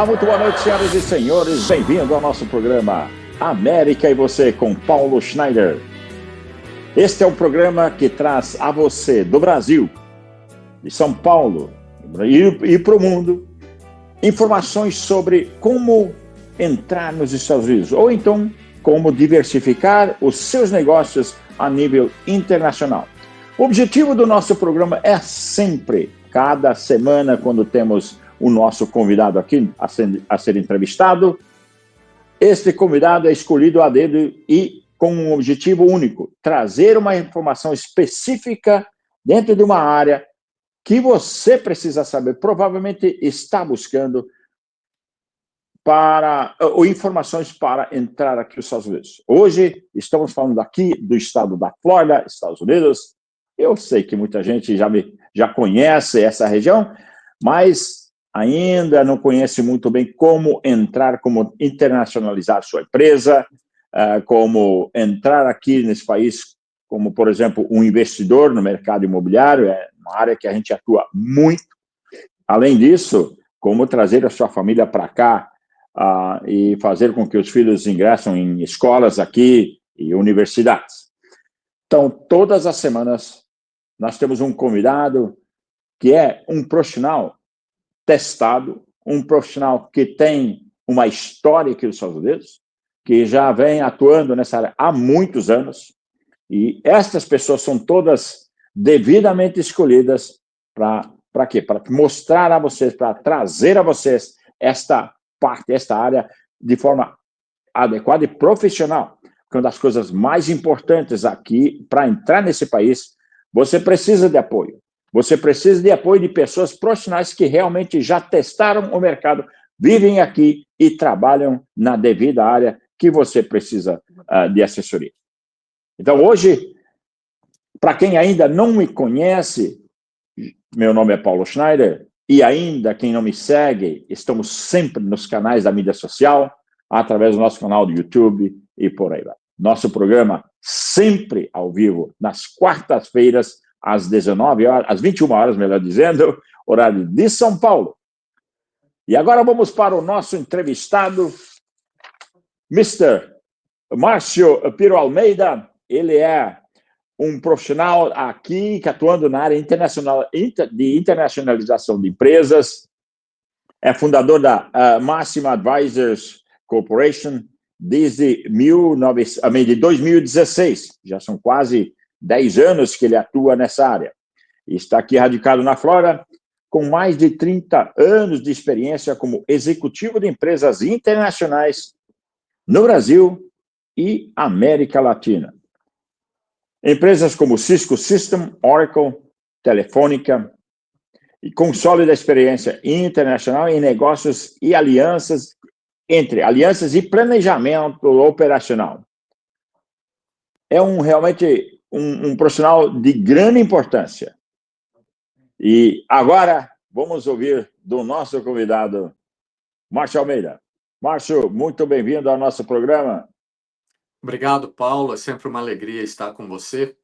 Olá, muito boa noite, senhoras e senhores. Bem-vindo ao nosso programa América e Você, com Paulo Schneider. Este é um programa que traz a você, do Brasil, de São Paulo e para o mundo, informações sobre como entrar nos Estados Unidos, ou então como diversificar os seus negócios a nível internacional. O objetivo do nosso programa é sempre, cada semana, quando temos o nosso convidado aqui a ser entrevistado, este convidado é escolhido a dedo e com um objetivo único: trazer uma informação específica dentro de uma área que você precisa saber, provavelmente está buscando ou informações para entrar aqui nos Estados Unidos. Hoje estamos falando aqui do estado da Flórida, Estados Unidos. Eu sei que muita gente já conhece essa região, mas ainda não conhece muito bem como entrar, como internacionalizar sua empresa, como entrar aqui nesse país como, por exemplo, um investidor no mercado imobiliário. É uma área que a gente atua muito. Além disso, como trazer a sua família para cá e fazer com que os filhos ingressem em escolas aqui e universidades. Então, todas as semanas, nós temos um convidado que é um profissional testado, um profissional que tem uma história aqui nos Estados Unidos, que já vem atuando nessa área há muitos anos, e estas pessoas são todas devidamente escolhidas para quê? Para mostrar a vocês, para trazer a vocês esta parte, esta área, de forma adequada e profissional. Uma das coisas mais importantes aqui, para entrar nesse país, você precisa de apoio. Você precisa de apoio de pessoas profissionais que realmente já testaram o mercado, vivem aqui e trabalham na devida área que você precisa de assessoria. Então, hoje, para quem ainda não me conhece, meu nome é Paulo Schneider, e ainda quem não me segue, estamos sempre nos canais da mídia social, através do nosso canal do YouTube e por aí vai. Nosso programa sempre ao vivo, nas quartas-feiras, às 19 horas, às 21 horas, melhor dizendo, horário de São Paulo. E agora vamos para o nosso entrevistado, Mr. Márcio Piro Almeida. Ele é um profissional aqui que atuando na área de internacionalização de empresas, é fundador da Máxima Advisors Corporation desde 2016. Já são quase 10 anos que ele atua nessa área. Está aqui radicado na Flórida, com mais de 30 anos de experiência como executivo de empresas internacionais no Brasil e América Latina. Empresas como Cisco System, Oracle, Telefônica, e com sólida experiência internacional em negócios e alianças, entre alianças e planejamento operacional. É realmente um profissional de grande importância. E agora vamos ouvir do nosso convidado, Márcio Almeida. Márcio, muito bem-vindo ao nosso programa. Obrigado, Paulo. É sempre uma alegria estar com você.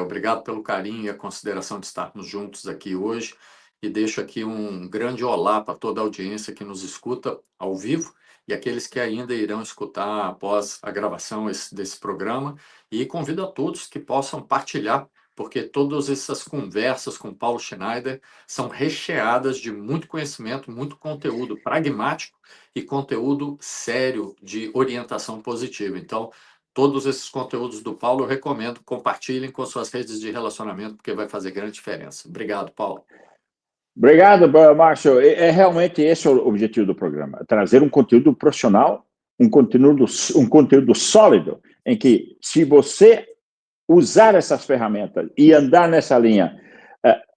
Obrigado pelo carinho e a consideração de estarmos juntos aqui hoje. E deixo aqui um grande olá para toda a audiência que nos escuta ao vivo e aqueles que ainda irão escutar após a gravação desse programa. E convido a todos que possam partilhar, porque todas essas conversas com Paulo Schneider são recheadas de muito conhecimento, muito conteúdo pragmático e conteúdo sério de orientação positiva. Então, todos esses conteúdos do Paulo eu recomendo, compartilhem com suas redes de relacionamento, porque vai fazer grande diferença. Obrigado, Paulo. Obrigado, Márcio. Realmente esse é o objetivo do programa, trazer um conteúdo profissional, um conteúdo sólido, em que, se você usar essas ferramentas e andar nessa linha,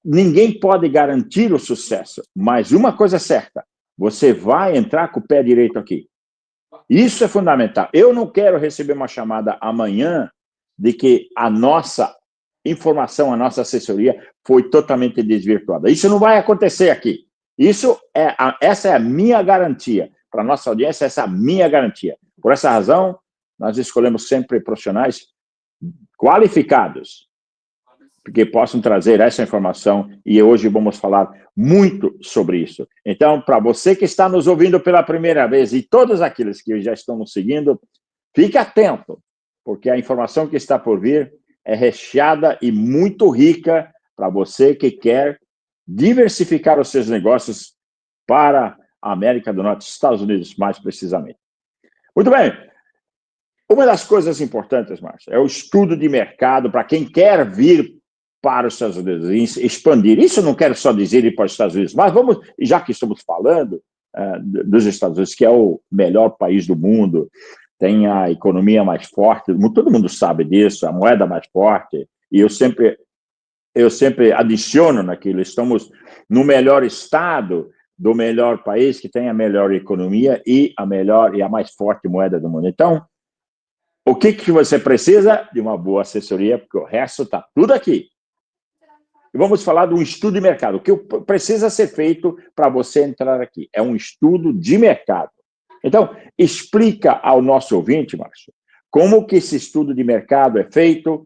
ninguém pode garantir o sucesso, mas uma coisa é certa, você vai entrar com o pé direito aqui. Isso é fundamental. Eu não quero receber uma chamada amanhã de que a nossa informação, a nossa assessoria foi totalmente desvirtuada. Isso não vai acontecer aqui. Essa é a minha garantia. Para a nossa audiência, essa é a minha garantia. Por essa razão, nós escolhemos sempre profissionais qualificados que possam trazer essa informação, e hoje vamos falar muito sobre isso. Então, para você que está nos ouvindo pela primeira vez, e todos aqueles que já estão nos seguindo, fique atento, porque a informação que está por vir é recheada e muito rica para você que quer diversificar os seus negócios para a América do Norte, Estados Unidos, mais precisamente. Muito bem. Uma das coisas importantes, Márcio, é o estudo de mercado para quem quer vir para os Estados Unidos e expandir. Isso eu não quero só dizer ir para os Estados Unidos, mas vamos, já que estamos falando dos Estados Unidos, que é o melhor país do mundo, tem a economia mais forte, todo mundo sabe disso, a moeda mais forte, e eu sempre adiciono naquilo, estamos no melhor estado do melhor país, que tem a melhor economia e a mais forte moeda do mundo. Então, o que você precisa? De uma boa assessoria, porque o resto está tudo aqui. E vamos falar de um estudo de mercado. O que precisa ser feito para você entrar aqui? É um estudo de mercado. Então, explica ao nosso ouvinte, Márcio, como que esse estudo de mercado é feito,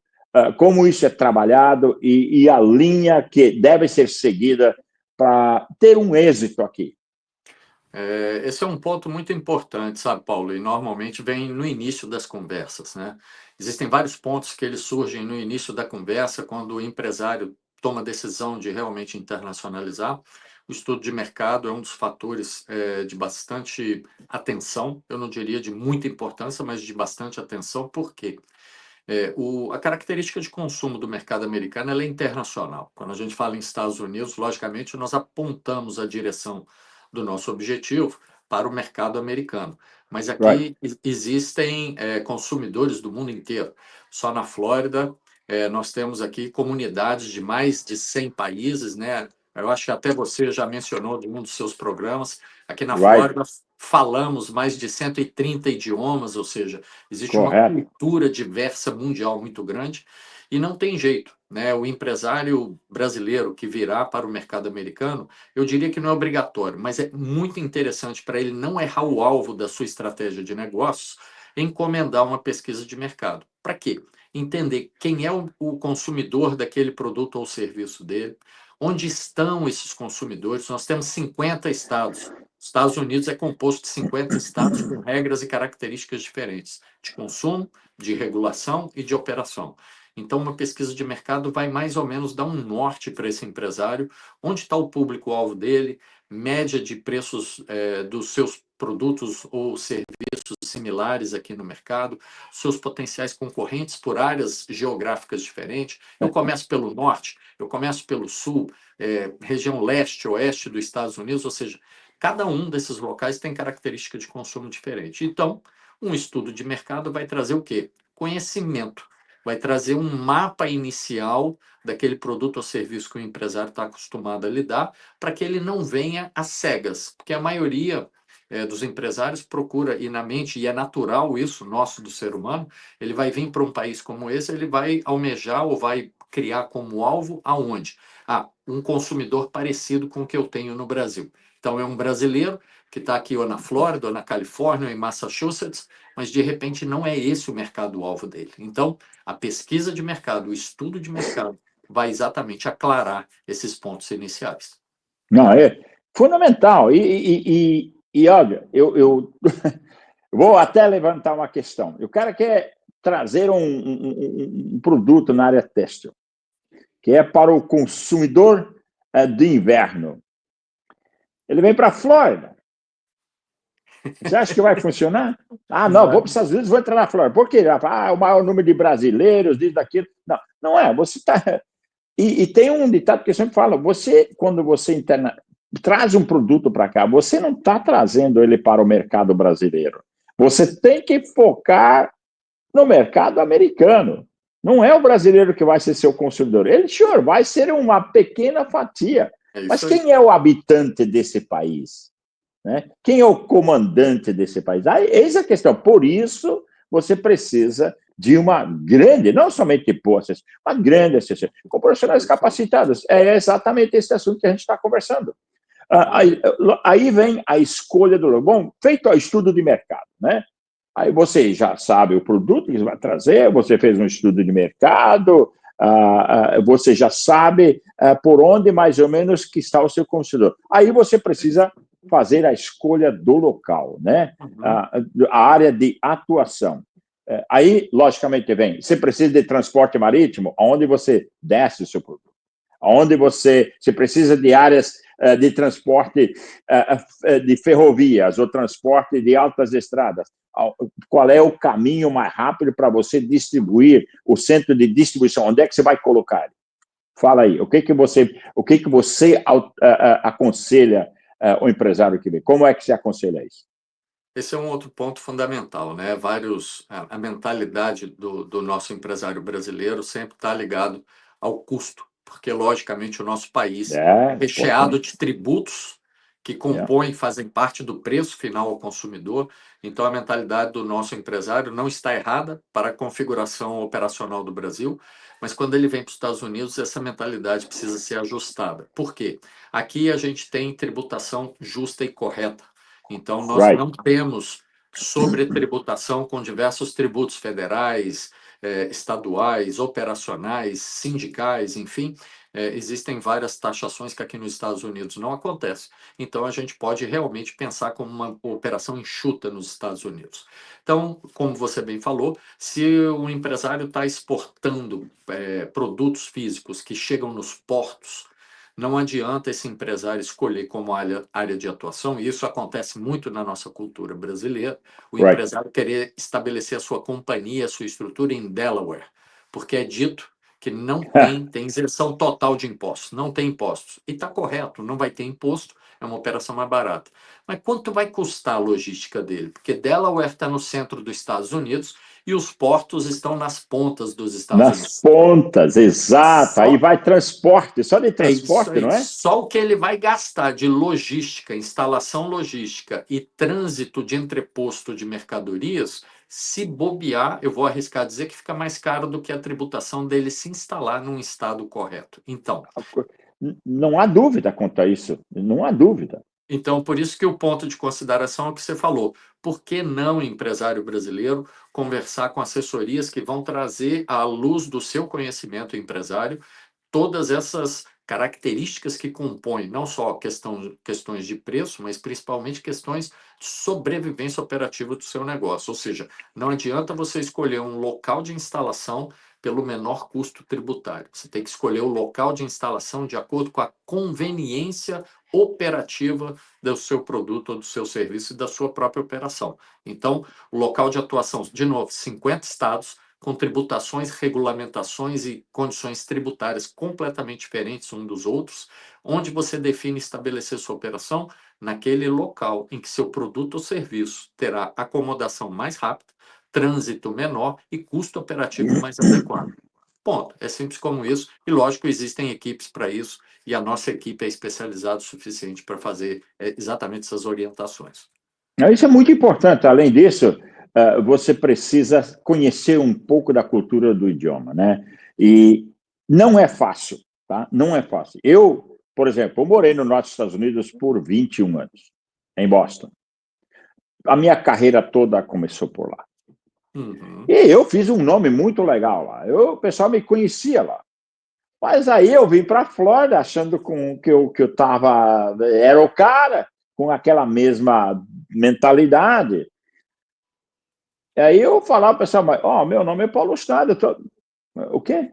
como isso é trabalhado e a linha que deve ser seguida para ter um êxito aqui. Esse é um ponto muito importante, sabe, Paulo? E normalmente vem no início das conversas, né? Existem vários pontos que eles surgem no início da conversa, quando o empresário toma a decisão de realmente internacionalizar. O estudo de mercado é um dos fatores de bastante atenção, eu não diria de muita importância, mas de bastante atenção. Por quê? A característica de consumo do mercado americano ela é internacional. Quando a gente fala em Estados Unidos, logicamente, nós apontamos a direção do nosso objetivo para o mercado americano. Mas aqui existem consumidores do mundo inteiro. Só na Flórida, nós temos aqui comunidades de mais de 100 países, né? Eu acho que até você já mencionou em um dos seus programas. Aqui na Flórida, falamos mais de 130 idiomas, ou seja, existe uma cultura diversa mundial muito grande e não tem jeito, né? O empresário brasileiro que virá para o mercado americano, eu diria que não é obrigatório, mas é muito interessante para ele não errar o alvo da sua estratégia de negócios, encomendar uma pesquisa de mercado. Para quê? Entender quem é o consumidor daquele produto ou serviço dele, onde estão esses consumidores. Nós temos 50 estados. Estados Unidos é composto de 50 estados com regras e características diferentes de consumo, de regulação e de operação. Então, uma pesquisa de mercado vai mais ou menos dar um norte para esse empresário, onde está o público-alvo dele, média de preços dos seus produtos ou serviços similares aqui no mercado, seus potenciais concorrentes por áreas geográficas diferentes. Eu começo pelo norte, eu começo pelo sul, região leste, oeste dos Estados Unidos, ou seja, cada um desses locais tem característica de consumo diferente. Então, um estudo de mercado vai trazer o quê? Conhecimento. Vai trazer um mapa inicial daquele produto ou serviço que o empresário está acostumado a lidar, para que ele não venha às cegas. Porque a maioria dos empresários procura, e na mente, e é natural isso, nosso, do ser humano, ele vai vir para um país como esse, ele vai almejar ou vai criar como alvo aonde? Um consumidor parecido com o que eu tenho no Brasil. Então, é um brasileiro que está aqui ou na Flórida, ou na Califórnia, ou em Massachusetts, mas de repente não é esse o mercado-alvo dele. Então, a pesquisa de mercado, o estudo de mercado, vai exatamente aclarar esses pontos iniciais. Não, é fundamental. E olha, eu vou até levantar uma questão. O cara quer trazer um produto na área têxtil, que é para o consumidor de inverno. Ele vem para a Flórida. Você acha que vai funcionar? Não, vou para os Estados Unidos, vou entrar na Flórida. Por quê? O maior número de brasileiros, disso, daquilo. Não, não é. Você está... E tem um ditado que eu sempre falo, quando você traz um produto para cá, você não está trazendo ele para o mercado brasileiro. Você tem que focar no mercado americano. Não é o brasileiro que vai ser seu consumidor. Ele, senhor, vai ser uma pequena fatia. Mas quem é o habitante desse país? Né? Quem é o comandante desse país? Eis a questão. Por isso, você precisa de uma grande, não somente boa assessoria, uma grande assessoria, com profissionais capacitados. É exatamente esse assunto que a gente está conversando. Aí vem a escolha do... Bom, feito o estudo de mercado, né? Aí você já sabe o produto que vai trazer, você fez um estudo de mercado, você já sabe por onde mais ou menos que está o seu consumidor. Aí você precisa fazer a escolha do local, né? A área de atuação. Aí, logicamente, você precisa de transporte marítimo, onde você desce o seu produto. Onde você precisa de áreas de transporte de ferrovias ou transporte de altas estradas. Qual é o caminho mais rápido para você distribuir o centro de distribuição? Onde é que você vai colocar? Fala aí, o que você aconselha o empresário que vem? Como é que você aconselha isso? Esse é um outro ponto fundamental, né? A mentalidade do nosso empresário brasileiro sempre está ligado ao custo, porque, logicamente, o nosso país é recheado Importante. de tributos que compõem, fazem parte do preço final ao consumidor. Então, a mentalidade do nosso empresário não está errada para a configuração operacional do Brasil, mas quando ele vem para os Estados Unidos, essa mentalidade precisa ser ajustada. Por quê? Aqui a gente tem tributação justa e correta. Então, nós não temos sobretributação com diversos tributos federais, estaduais, operacionais, sindicais, enfim. Existem várias taxações que aqui nos Estados Unidos não acontecem. Então, a gente pode realmente pensar como uma operação enxuta nos Estados Unidos. Então, como você bem falou, se o empresário está exportando produtos físicos que chegam nos portos, não adianta esse empresário escolher como área de atuação, e isso acontece muito na nossa cultura brasileira, o empresário querer estabelecer a sua companhia, a sua estrutura em Delaware, porque é dito que não tem isenção total de impostos, não tem impostos. E está correto, não vai ter imposto, é uma operação mais barata. Mas quanto vai custar a logística dele? Porque Delaware está no centro dos Estados Unidos e os portos estão nas pontas dos Estados Unidos. Nas pontas, exato. Aí vai transporte, só de É isso transporte, aí. não é? Só o que ele vai gastar de logística, instalação logística e trânsito de entreposto de mercadorias, se bobear, eu vou arriscar dizer que fica mais caro do que a tributação dele se instalar num estado correto. Não há dúvida quanto a isso, não há dúvida. Então, por isso que o ponto de consideração é o que você falou. Por que não, empresário brasileiro, conversar com assessorias que vão trazer à luz do seu conhecimento empresário todas essas características que compõem não só questões de preço, mas principalmente questões de sobrevivência operativa do seu negócio. Ou seja, não adianta você escolher um local de instalação pelo menor custo tributário. Você tem que escolher o local de instalação de acordo com a conveniência operativa do seu produto ou do seu serviço e da sua própria operação. Então, o local de atuação, de novo, 50 estados, com tributações, regulamentações e condições tributárias completamente diferentes uns dos outros, onde você define estabelecer sua operação naquele local em que seu produto ou serviço terá acomodação mais rápida, trânsito menor e custo operativo mais adequado. Ponto. É simples como isso. E, lógico, existem equipes para isso e a nossa equipe é especializada o suficiente para fazer exatamente essas orientações. Isso é muito importante. Além disso, você precisa conhecer um pouco da cultura do idioma, né? E não é fácil, tá? Não é fácil. Eu, por exemplo, eu morei no norte dos Estados Unidos por 21 anos, em Boston. A minha carreira toda começou por lá. Uhum. E eu fiz um nome muito legal lá. O pessoal me conhecia lá. Mas aí eu vim para a Flórida achando que eu tava, era o cara, com aquela mesma mentalidade. Aí eu falava para o pessoal, meu nome é Paulo Schneider. O quê?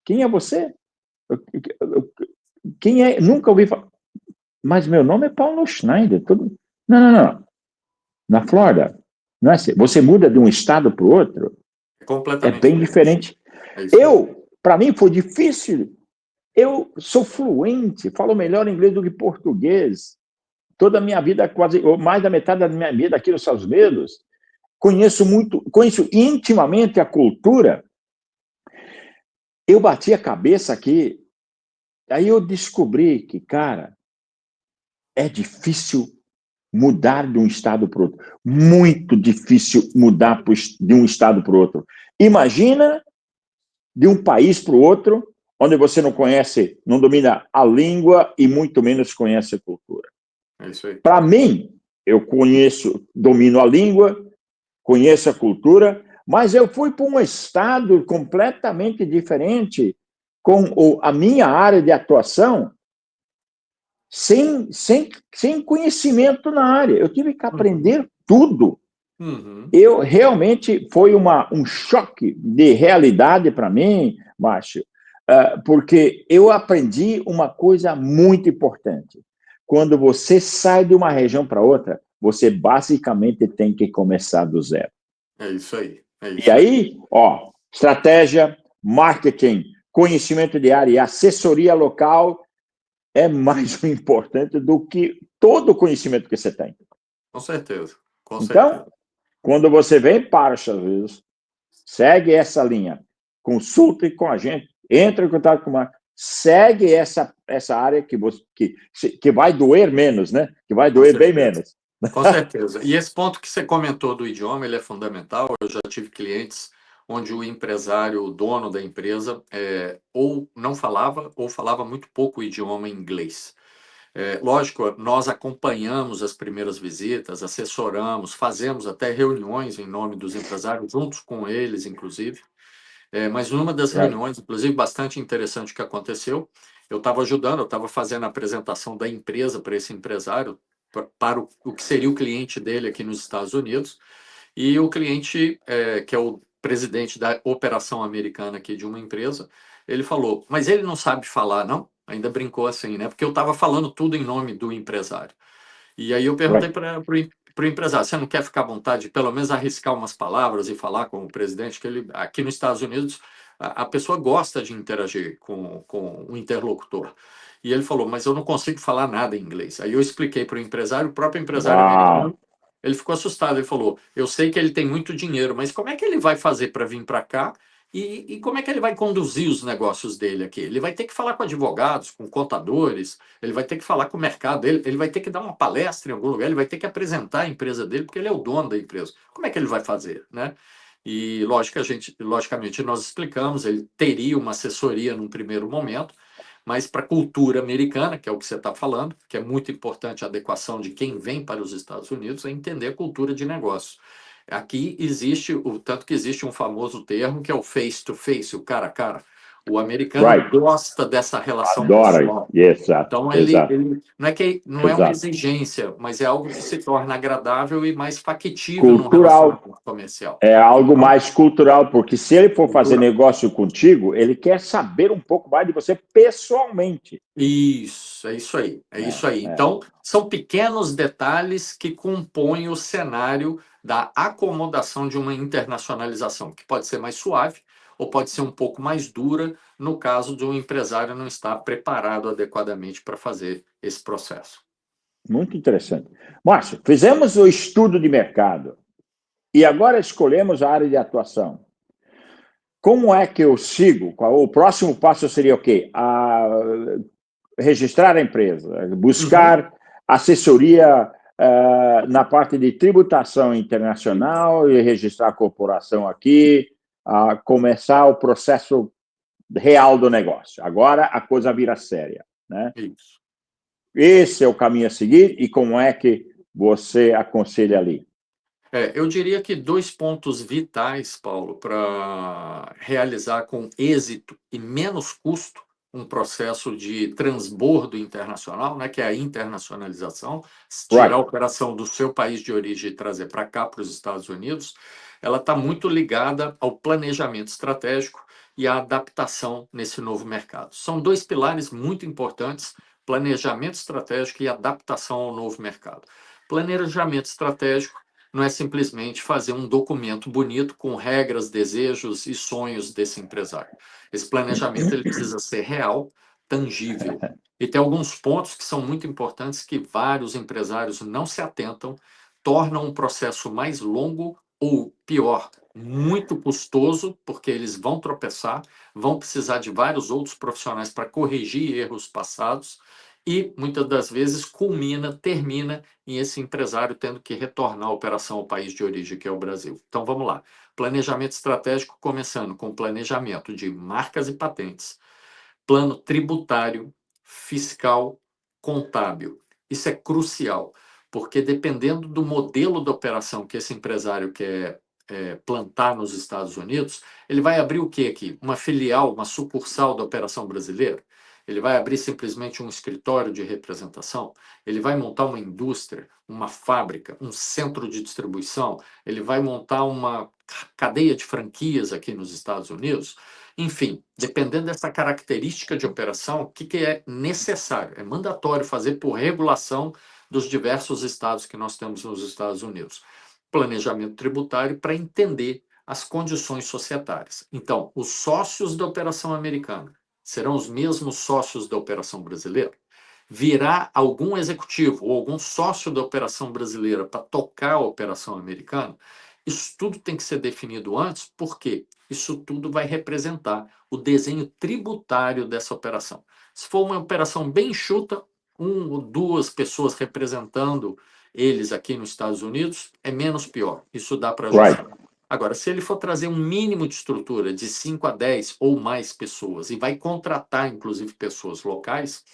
Quem é você? Quem é? Nunca ouvi falar. Mas meu nome é Paulo Schneider. Não. Na Flórida, não é assim. Você muda de um estado para o outro, É é completamente bem diferente. É isso mesmo. Para mim, foi difícil. Eu sou fluente, falo melhor inglês do que português. Toda a minha vida, quase, ou mais da metade da minha vida aqui nos Estados Unidos, conheço intimamente a cultura. Eu bati a cabeça aqui, aí eu descobri que, cara, é difícil mudar de um estado para o outro. Muito difícil mudar de um estado para o outro. Imagina de um país para o outro, onde você não conhece, não domina a língua e muito menos conhece a cultura. É isso aí. Para mim, eu domino a língua, conheço a cultura, mas eu fui para um estado completamente diferente com a minha área de atuação sem conhecimento na área. Eu tive que aprender tudo. Eu realmente foi um choque de realidade para mim, Márcio, porque eu aprendi uma coisa muito importante. Quando você sai de uma região para outra, você basicamente tem que começar do zero. É isso aí. E aí, estratégia, marketing, conhecimento de área e assessoria local é mais importante do que todo o conhecimento que você tem. Com certeza. Então, quando você vem para os Estados Unidos, segue essa linha, consulte com a gente, entre em contato com a segue essa área que vai doer menos, né? Que vai doer bem menos. Com certeza. E esse ponto que você comentou do idioma, ele é fundamental. Eu já tive clientes onde o empresário, o dono da empresa, ou não falava, ou falava muito pouco o idioma inglês. Lógico, nós acompanhamos as primeiras visitas, assessoramos, fazemos até reuniões em nome dos empresários, juntos com eles, inclusive. Mas numa das reuniões, inclusive, bastante interessante que aconteceu, eu estava fazendo a apresentação da empresa para esse empresário, para o que seria o cliente dele aqui nos Estados Unidos, e o cliente, que é o presidente da operação americana aqui de uma empresa, ele falou, mas ele não sabe falar, não? Ainda brincou assim, né? Porque eu estava falando tudo em nome do empresário. E aí eu perguntei para o empresário, você não quer ficar à vontade de pelo menos arriscar umas palavras e falar com o presidente, que ele, aqui nos Estados Unidos, a pessoa gosta de interagir com o interlocutor. E ele falou, mas eu não consigo falar nada em inglês. Aí eu expliquei para o próprio empresário americano, ele ficou assustado, ele falou, eu sei que ele tem muito dinheiro, mas como é que ele vai fazer para vir para cá e como é que ele vai conduzir os negócios dele aqui? Ele vai ter que falar com advogados, com contadores, ele vai ter que falar com o mercado dele, ele vai ter que dar uma palestra em algum lugar, ele vai ter que apresentar a empresa dele, porque ele é o dono da empresa. Como é que ele vai fazer, né? E logicamente nós explicamos, ele teria uma assessoria num primeiro momento, mas para a cultura americana, que é o que você está falando, que é muito importante a adequação de quem vem para os Estados Unidos, é entender a cultura de negócio. Aqui existe, tanto que existe um famoso termo que é o face-to-face, o cara a cara. O americano gosta dessa relação pessoal. Então, ele não é uma exigência, mas é algo que se torna agradável e mais factível no relacionamento comercial. É algo mais cultural, porque se ele for fazer negócio contigo, ele quer saber um pouco mais de você pessoalmente. Isso, é isso aí, é isso aí. Então, são pequenos detalhes que compõem o cenário da acomodação de uma internacionalização, que pode ser mais suave ou pode ser um pouco mais dura, no caso de um empresário não estar preparado adequadamente para fazer esse processo. Muito interessante. Márcio, fizemos o estudo de mercado e agora escolhemos a área de atuação. Como é que eu sigo? O próximo passo seria o quê? Registrar a empresa, buscar assessoria na parte de tributação internacional e registrar a corporação aqui, começar o processo real do negócio. Agora a coisa vira séria, né? Isso. Esse é o caminho a seguir e como é que você aconselha ali? Eu diria que 2 pontos vitais, Paulo, para realizar com êxito e menos custo um processo de transbordo internacional, né, que é a internacionalização, tirar a operação do seu país de origem e trazer para cá, para os Estados Unidos, ela está muito ligada ao planejamento estratégico e à adaptação nesse novo mercado. São 2 pilares muito importantes, planejamento estratégico e adaptação ao novo mercado. Planejamento estratégico não é simplesmente fazer um documento bonito com regras, desejos e sonhos desse empresário. Esse planejamento ele precisa ser real, tangível. E tem alguns pontos que são muito importantes que vários empresários não se atentam, tornam um processo mais longo ou, pior, muito custoso, porque eles vão tropeçar, vão precisar de vários outros profissionais para corrigir erros passados e, muitas das vezes, termina em esse empresário tendo que retornar a operação ao país de origem, que é o Brasil. Então, vamos lá. Planejamento estratégico, começando com planejamento de marcas e patentes, plano tributário, fiscal, contábil. Isso é crucial, porque dependendo do modelo de operação que esse empresário quer plantar nos Estados Unidos, ele vai abrir o que aqui? Uma filial, uma sucursal da operação brasileira? Ele vai abrir simplesmente um escritório de representação? Ele vai montar uma indústria, uma fábrica, um centro de distribuição? Ele vai montar uma cadeia de franquias aqui nos Estados Unidos? Enfim, dependendo dessa característica de operação, o que é necessário? É mandatório fazer por regulação dos diversos estados que nós temos nos Estados Unidos. Planejamento tributário para entender as condições societárias. Então, os sócios da operação americana serão os mesmos sócios da operação brasileira? Virá algum executivo ou algum sócio da operação brasileira para tocar a operação americana? Isso tudo tem que ser definido antes, porque isso tudo vai representar o desenho tributário dessa operação. Se for uma operação bem enxuta, uma ou duas pessoas representando eles aqui nos Estados Unidos, é menos pior. Isso dá para ajustar. Right. Agora, se ele for trazer um mínimo de estrutura de 5 a 10 ou mais pessoas, e vai contratar, inclusive, pessoas locais,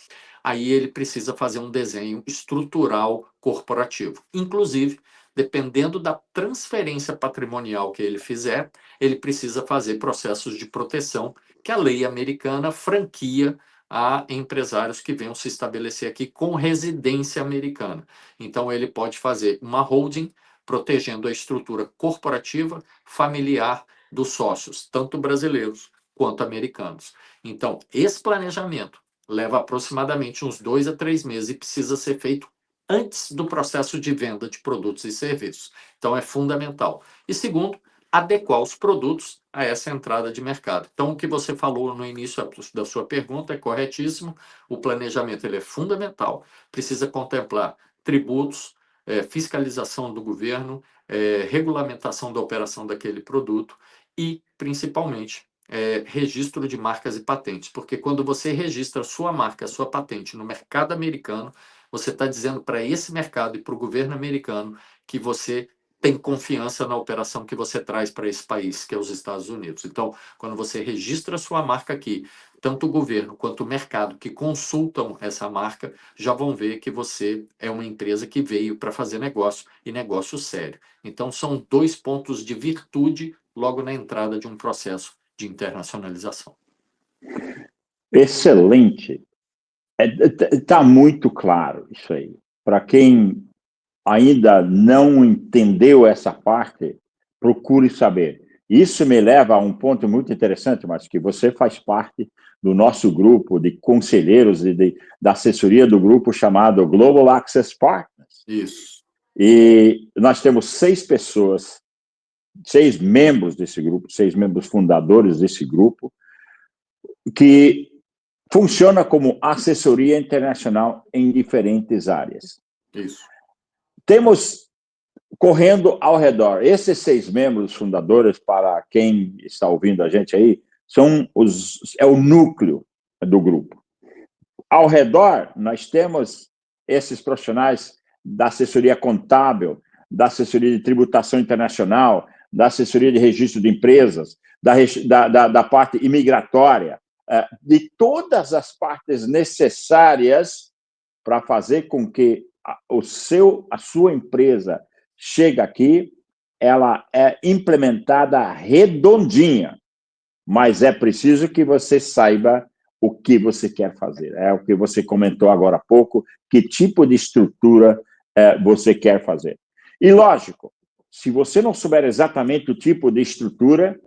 aí ele precisa fazer um desenho estrutural corporativo. Inclusive, dependendo da transferência patrimonial que ele fizer, ele precisa fazer processos de proteção que a lei americana franquia a empresários que venham se estabelecer aqui com residência americana. Então, ele pode fazer uma holding protegendo a estrutura corporativa familiar dos sócios, tanto brasileiros quanto americanos. Então, esse planejamento leva aproximadamente uns 2 a 3 meses e precisa ser feito antes do processo de venda de produtos e serviços. Então, é fundamental. E segundo, adequar os produtos a essa entrada de mercado. Então, o que você falou no início da sua pergunta é corretíssimo. O planejamento ele é fundamental. Precisa contemplar tributos, fiscalização do governo, regulamentação da operação daquele produto e, principalmente, registro de marcas e patentes. Porque quando você registra sua marca, sua patente no mercado americano, você está dizendo para esse mercado e para o governo americano que você tem confiança na operação que você traz para esse país, que é os Estados Unidos. Então, quando você registra sua marca aqui, tanto o governo quanto o mercado que consultam essa marca já vão ver que você é uma empresa que veio para fazer negócio e negócio sério. Então, são 2 pontos de virtude logo na entrada de um processo de internacionalização. Excelente. Está muito claro isso aí. Para quem ainda não entendeu essa parte, procure saber. Isso me leva a um ponto muito interessante, mas que você faz parte do nosso grupo de conselheiros e da assessoria do grupo chamado Global Access Partners. Isso. E nós temos 6 pessoas, 6 membros desse grupo, 6 membros fundadores desse grupo, que funciona como assessoria internacional em diferentes áreas. Isso. Temos correndo ao redor, esses 6 membros fundadores, para quem está ouvindo a gente aí, é o núcleo do grupo. Ao redor, nós temos esses profissionais da assessoria contábil, da assessoria de tributação internacional, da assessoria de registro de empresas, da parte imigratória, de todas as partes necessárias para fazer com que a sua empresa chegue aqui, ela é implementada redondinha, mas é preciso que você saiba o que você quer fazer. É o que você comentou agora há pouco, que tipo de estrutura você quer fazer. E, lógico, se você não souber exatamente o tipo de estrutura,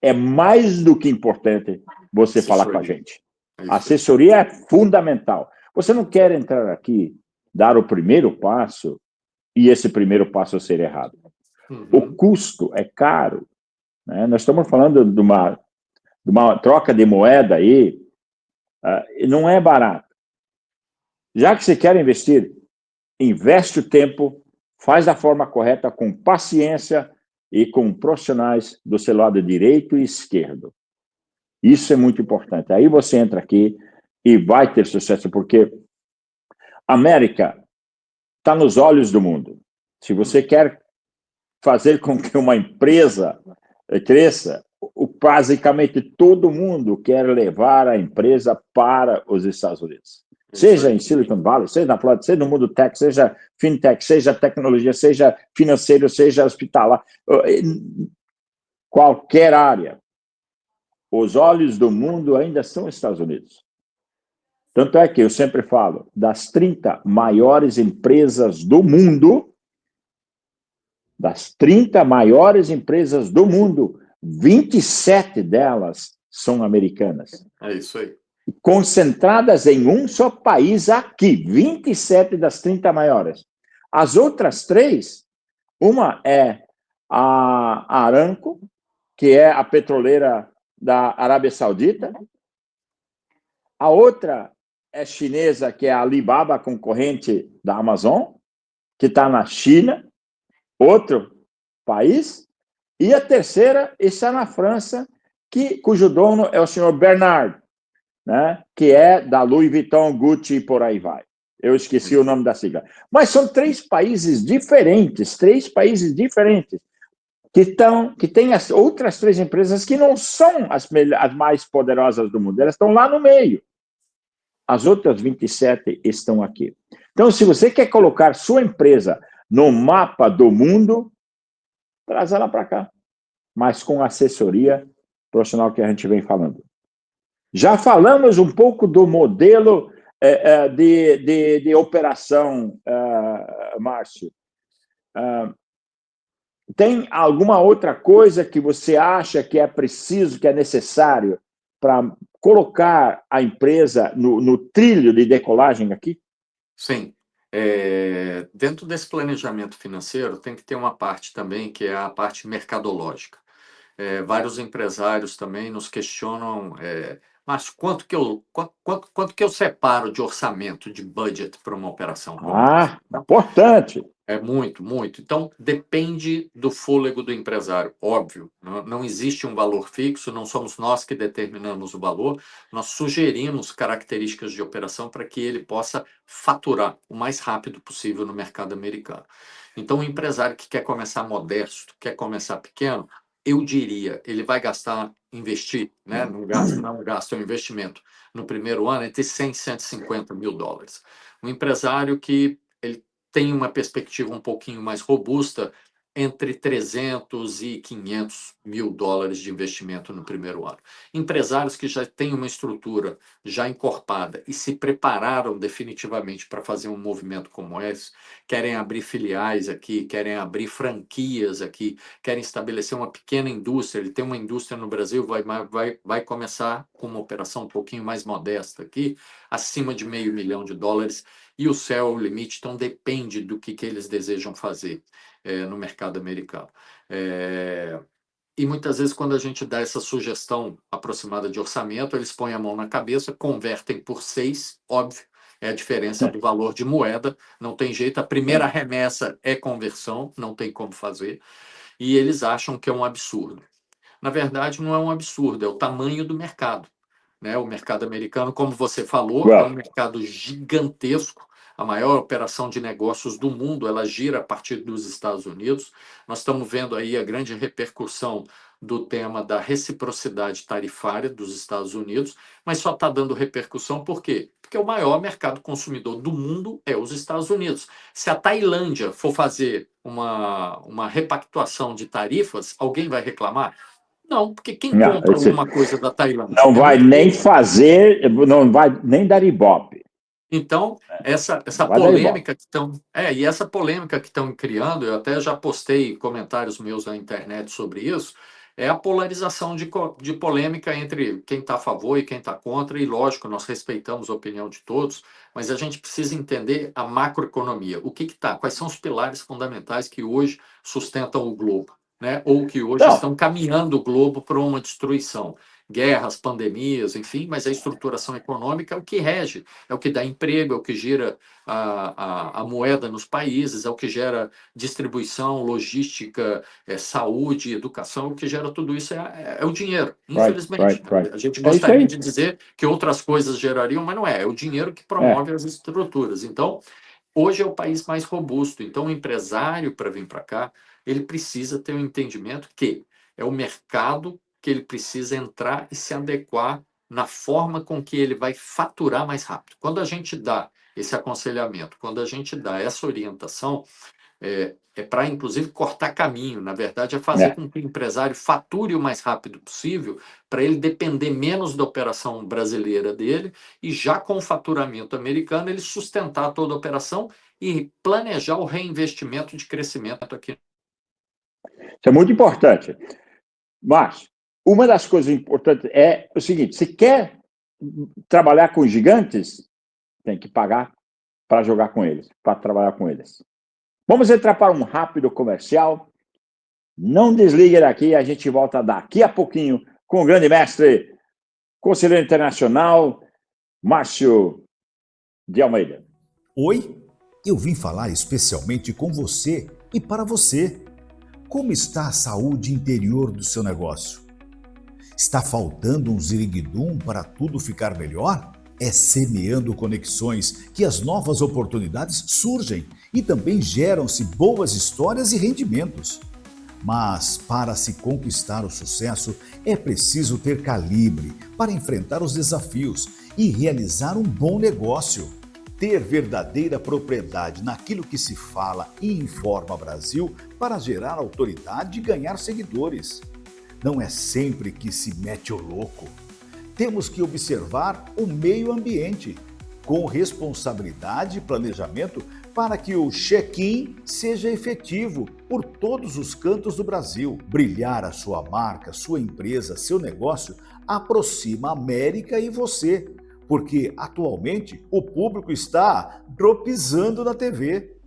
é mais do que importante você falar com a gente. A assessoria é fundamental. Você não quer entrar aqui, dar o primeiro passo e esse primeiro passo ser errado. O custo é caro, né? Nós estamos falando de uma troca de moeda aí, não é barato. Já que você quer investir, investe o tempo, faz da forma correta, com paciência e com profissionais do seu lado direito e esquerdo. Isso é muito importante. Aí você entra aqui e vai ter sucesso, porque a América está nos olhos do mundo. Se você quer fazer com que uma empresa cresça, basicamente todo mundo quer levar a empresa para os Estados Unidos. seja em Silicon Valley, seja na Flórida, seja no mundo tech, seja fintech, seja tecnologia, seja financeiro, seja hospitalar, qualquer área. Os olhos do mundo ainda são os Estados Unidos. Tanto é que eu sempre falo, das 30 maiores empresas do mundo, 27 delas são americanas. É isso aí. Concentradas em um só país aqui, 27 das 30 maiores. As outras 3, uma é a Aramco, que é a petroleira da Arábia Saudita. A outra é chinesa, que é a Alibaba, concorrente da Amazon, que está na China, outro país. E a terceira está na França, cujo dono é o senhor Bernard, né? Que é da Louis Vuitton, Gucci e por aí vai. Eu esqueci o nome da sigla. Mas são 3 países diferentes, que têm as outras 3 empresas que não são as mais poderosas do mundo. Elas estão lá no meio. As outras 27 estão aqui. Então, se você quer colocar sua empresa no mapa do mundo, traz ela para cá. Mas com assessoria profissional que a gente vem falando. Já falamos um pouco do modelo de operação, Márcio. Tem alguma outra coisa que você acha que é preciso, que é necessário para colocar a empresa no trilho de decolagem aqui? Sim. Dentro desse planejamento financeiro, tem que ter uma parte também que é a parte mercadológica. Vários empresários também nos questionam, mas quanto que eu separo de orçamento, de budget para uma operação como essa? Importante. É muito, muito. Então, depende do fôlego do empresário, óbvio. Não existe um valor fixo, não somos nós que determinamos o valor, nós sugerimos características de operação para que ele possa faturar o mais rápido possível no mercado americano. Então, o empresário que quer começar modesto, quer começar pequeno, eu diria, ele vai investir, né? Não gasta, é um investimento no primeiro ano entre 100 e 150 mil dólares. Um empresário que ele tem uma perspectiva um pouquinho mais robusta, entre 300 e 500 mil dólares de investimento no primeiro ano. Empresários que já têm uma estrutura já encorpada e se prepararam definitivamente para fazer um movimento como esse, querem abrir filiais aqui, querem abrir franquias aqui, querem estabelecer uma pequena indústria, ele tem uma indústria no Brasil, vai começar com uma operação um pouquinho mais modesta aqui, acima de $500 mil, e o céu é o limite, então depende do que eles desejam fazer no mercado americano. E muitas vezes, quando a gente dá essa sugestão aproximada de orçamento, eles põem a mão na cabeça, convertem por 6, óbvio, é a diferença do valor de moeda, não tem jeito, a primeira remessa é conversão, não tem como fazer, e eles acham que é um absurdo. Na verdade, não é um absurdo, é o tamanho do mercado. Né? O mercado americano, como você falou, é um mercado gigantesco. A maior operação de negócios do mundo, ela gira a partir dos Estados Unidos. Nós estamos vendo aí a grande repercussão do tema da reciprocidade tarifária dos Estados Unidos, mas só está dando repercussão por quê? Porque o maior mercado consumidor do mundo é os Estados Unidos. Se a Tailândia for fazer uma repactuação de tarifas, alguém vai reclamar? Não, porque quem compra alguma coisa da Tailândia? Não vai nem fazer, não vai nem dar ibope. Então, essa polêmica que estão. E essa polêmica que estão criando, eu até já postei comentários meus na internet sobre isso, é a polarização de polêmica entre quem está a favor e quem está contra, e lógico, nós respeitamos a opinião de todos, mas a gente precisa entender a macroeconomia. O que está? Quais são os pilares fundamentais que hoje sustentam o globo? Né? Ou que hoje estão caminhando o globo para uma destruição. Guerras, pandemias, enfim, mas a estruturação econômica é o que rege, é o que dá emprego, é o que gira a moeda nos países, é o que gera distribuição, logística, saúde, educação, o que gera tudo isso é o dinheiro, infelizmente. A gente gostaria de dizer que outras coisas gerariam, mas não é o dinheiro que promove as estruturas. Então, hoje é o país mais robusto, então o empresário, para vir para cá, ele precisa ter um entendimento que é o mercado que ele precisa entrar e se adequar na forma com que ele vai faturar mais rápido. Quando a gente dá esse aconselhamento, quando a gente dá essa orientação, é para, inclusive, cortar caminho. Na verdade, é fazer É. com que o empresário fature o mais rápido possível, para ele depender menos da operação brasileira dele, e já com o faturamento americano, ele sustentar toda a operação e planejar o reinvestimento de crescimento aqui. Isso é muito importante. Mas uma das coisas importantes é o seguinte: se quer trabalhar com gigantes, tem que pagar para jogar com eles, para trabalhar com eles. Vamos entrar para um rápido comercial. Não desligue daqui, a gente volta daqui a pouquinho com o grande mestre, conselheiro internacional, Márcio de Almeida. Oi, eu vim falar especialmente com você e para você. Como está a saúde interior do seu negócio? Está faltando um ziriguidum para tudo ficar melhor? É semeando conexões que as novas oportunidades surgem e também geram-se boas histórias e rendimentos. Mas para se conquistar o sucesso, é preciso ter calibre para enfrentar os desafios e realizar um bom negócio. Ter verdadeira propriedade naquilo que se fala e informa Brasil para gerar autoridade e ganhar seguidores. Não é sempre que se mete o louco. Temos que observar o meio ambiente, com responsabilidade e planejamento para que o check-in seja efetivo por todos os cantos do Brasil. Brilhar a sua marca, sua empresa, seu negócio aproxima a América e você, porque atualmente o público está dropizando na TV.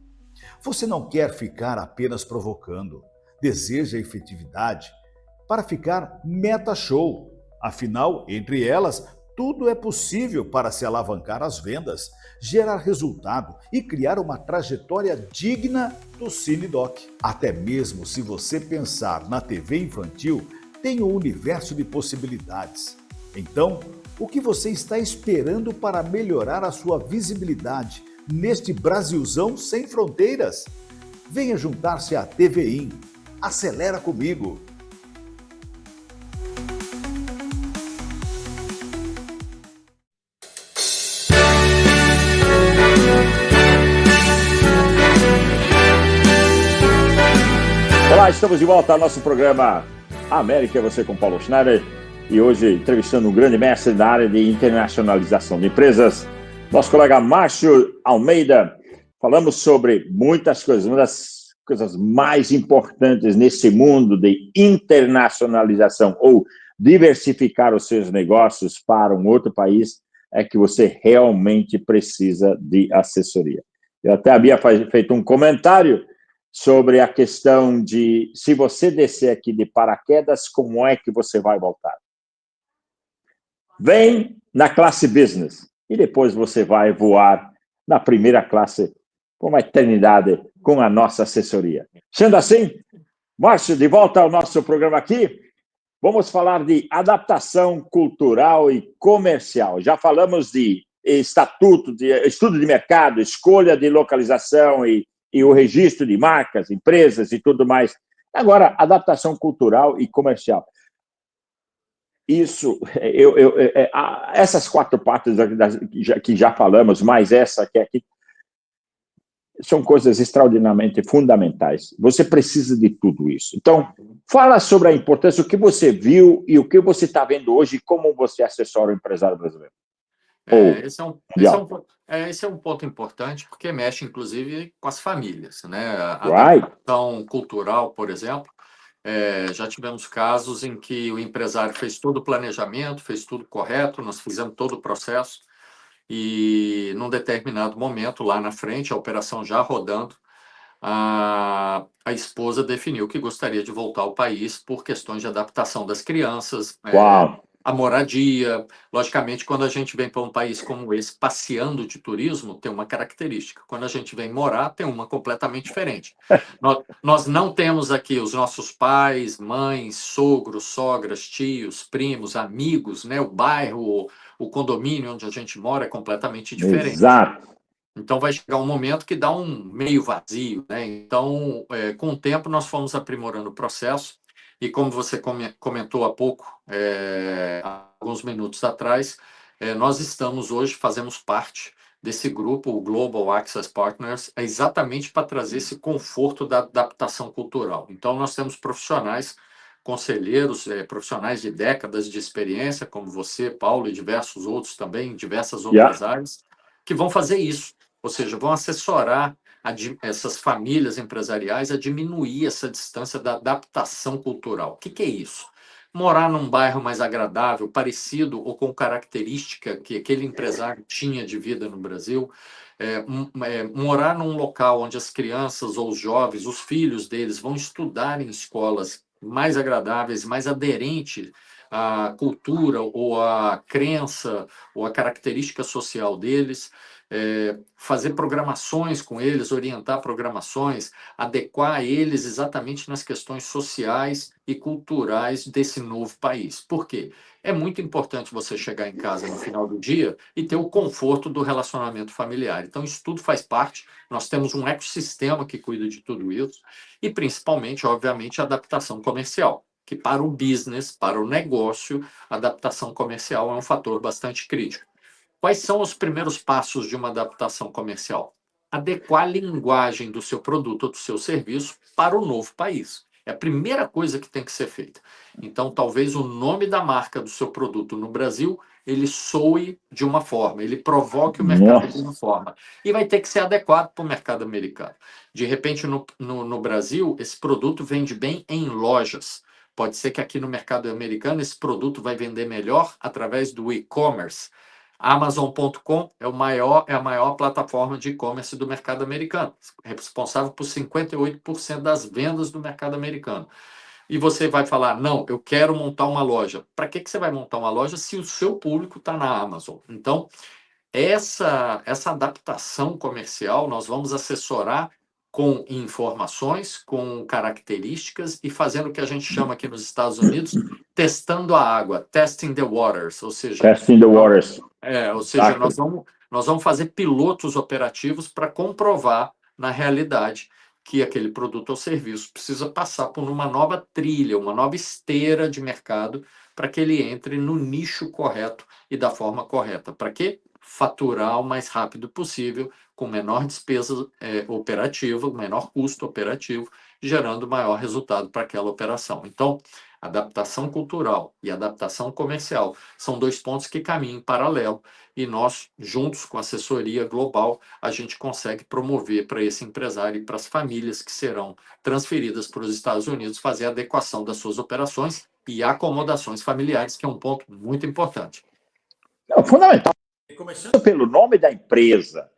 Você não quer ficar apenas provocando, deseja efetividade para ficar meta show. Afinal, entre elas, tudo é possível para se alavancar as vendas, gerar resultado e criar uma trajetória digna do CineDoc. Até mesmo se você pensar na TV infantil, tem um universo de possibilidades. Então, o que você está esperando para melhorar a sua visibilidade neste Brasilzão sem fronteiras? Venha juntar-se à TVIN. Acelera comigo! Olá, estamos de volta ao nosso programa América, você com Paulo Schneider, e hoje entrevistando um grande mestre da área de internacionalização de empresas, nosso colega Márcio Almeida. Falamos sobre muitas coisas. Uma das coisas mais importantes nesse mundo de internacionalização ou diversificar os seus negócios para um outro país é que você realmente precisa de assessoria. Eu até havia feito um comentário sobre a questão de, se você descer aqui de paraquedas, como é que você vai voltar? Vem na classe business e depois você vai voar na primeira classe por uma eternidade com a nossa assessoria. Sendo assim, Márcio, de volta ao nosso programa aqui, vamos falar de adaptação cultural e comercial. Já falamos de estatuto, de estudo de mercado, escolha de localização e o registro de marcas, empresas e tudo mais. Agora, adaptação cultural e comercial. Isso, essas quatro partes que já falamos, mais essa que é aqui, são coisas extraordinariamente fundamentais. Você precisa de tudo isso. Então, fala sobre a importância, o que você viu e o que você está vendo hoje, como você assessora o empresário brasileiro. Esse é um ponto importante, porque mexe, inclusive, com as famílias, né? A Right. adaptação cultural, por exemplo, já tivemos casos em que o empresário fez todo o planejamento, fez tudo correto, nós fizemos todo o processo, e num determinado momento, lá na frente, a operação já rodando, a esposa definiu que gostaria de voltar ao país por questões de adaptação das crianças, Uau. a moradia. Logicamente, quando a gente vem para um país como esse, passeando de turismo, tem uma característica. Quando a gente vem morar, tem uma completamente diferente. Nós não temos aqui os nossos pais, mães, sogros, sogras, tios, primos, amigos, né? O bairro, o condomínio onde a gente mora é completamente diferente. Exato. Então, vai chegar um momento que dá um meio vazio, né? Então, com o tempo, nós fomos aprimorando o processo. E como você comentou há pouco, a alguns minutos atrás, nós estamos hoje, fazemos parte desse grupo, o Global Access Partners, exatamente para trazer esse conforto da adaptação cultural. Então, nós temos profissionais, conselheiros, profissionais de décadas de experiência, como você, Paulo, e diversos outros também, em diversas outras áreas, que vão fazer isso, ou seja, vão assessorar essas famílias empresariais a diminuir essa distância da adaptação cultural. O que é isso? Morar num bairro mais agradável, parecido ou com característica que aquele empresário tinha de vida no Brasil, morar num local onde as crianças ou os jovens, os filhos deles, vão estudar em escolas mais agradáveis, mais aderentes à cultura ou à crença ou à característica social deles, fazer programações com eles, orientar programações, adequar eles exatamente nas questões sociais e culturais desse novo país. Por quê? É muito importante você chegar em casa no final do dia e ter o conforto do relacionamento familiar. Então, isso tudo faz parte. Nós temos um ecossistema que cuida de tudo isso e, principalmente, obviamente, a adaptação comercial, que para o business, para o negócio, a adaptação comercial é um fator bastante crítico. Quais são os primeiros passos de uma adaptação comercial? Adequar a linguagem do seu produto ou do seu serviço para o novo país. É a primeira coisa que tem que ser feita. Então, talvez o nome da marca do seu produto no Brasil, ele soe de uma forma, ele provoque o mercado de uma forma. E vai ter que ser adequado para o mercado americano. De repente, no Brasil, esse produto vende bem em lojas. Pode ser que aqui no mercado americano esse produto vai vender melhor através do e-commerce. Amazon.com é a maior plataforma de e-commerce do mercado americano, responsável por 58% das vendas do mercado americano. E você vai falar, não, eu quero montar uma loja. Para que você vai montar uma loja se o seu público está na Amazon? Então, essa adaptação comercial nós vamos assessorar com informações, com características e fazendo o que a gente chama aqui nos Estados Unidos, testando a água, testing the waters, ou seja... Testing the waters. Nós vamos fazer pilotos operativos para comprovar, na realidade, que aquele produto ou serviço precisa passar por uma nova trilha, uma nova esteira de mercado para que ele entre no nicho correto e da forma correta. Para quê? Faturar o mais rápido possível, com menor despesa operativa, menor custo operativo, gerando maior resultado para aquela operação. Então, adaptação cultural e adaptação comercial são dois pontos que caminham em paralelo e nós, juntos com a assessoria global, a gente consegue promover para esse empresário e para as famílias que serão transferidas para os Estados Unidos fazer a adequação das suas operações e acomodações familiares, que é um ponto muito importante. Não, fundamental. Começando pelo nome da empresa,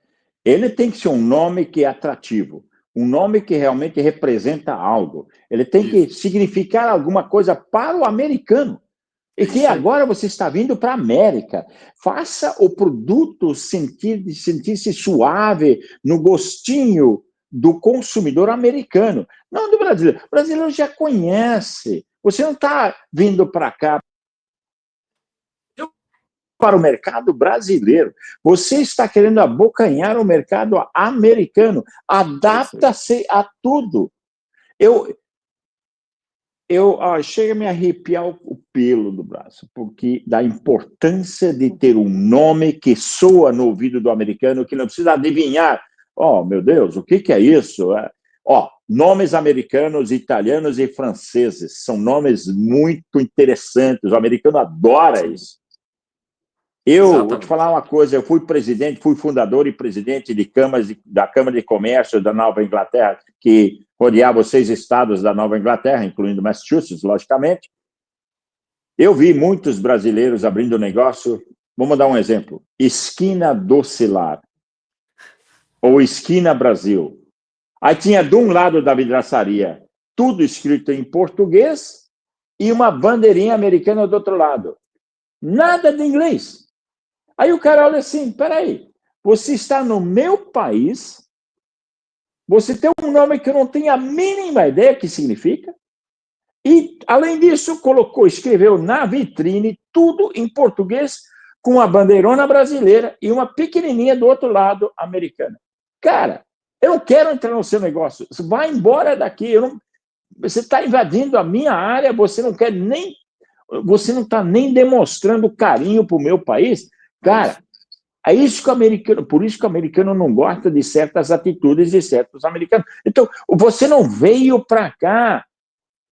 ele tem que ser um nome que é atrativo, um nome que realmente representa algo. Ele tem que significar alguma coisa para o americano. E que agora você está vindo para a América. Faça o produto sentir-se suave no gostinho do consumidor americano, não do brasileiro. O brasileiro já conhece. Você não está vindo para cá para o mercado brasileiro. Você está querendo abocanhar o mercado americano. Adapta-se a tudo. Chega a me arrepiar o pelo do braço, porque da importância de ter um nome que soa no ouvido do americano, que não precisa adivinhar. Oh, meu Deus, o que é isso? Nomes americanos, italianos e franceses são nomes muito interessantes. O americano adora isso. Vou te falar uma coisa, eu fui fundador e presidente da Câmara de Comércio da Nova Inglaterra, que rodeava os 6 estados da Nova Inglaterra, incluindo Massachusetts, logicamente. Eu vi muitos brasileiros abrindo negócio, vamos dar um exemplo, Esquina Docilar, ou Esquina Brasil. Aí tinha de um lado da vidraçaria, tudo escrito em português, e uma bandeirinha americana do outro lado. Nada de inglês. Aí o cara olha assim, peraí, você está no meu país, você tem um nome que eu não tenho a mínima ideia que significa, e, além disso, escreveu na vitrine tudo em português, com a bandeirona brasileira e uma pequenininha do outro lado, americana. Cara, eu não quero entrar no seu negócio, vai embora daqui, você está invadindo a minha área, você não quer nem você não está nem demonstrando carinho para o meu país. Cara, é isso que o americano, por isso que o americano não gosta de certas atitudes de certos americanos. Então, você não veio para cá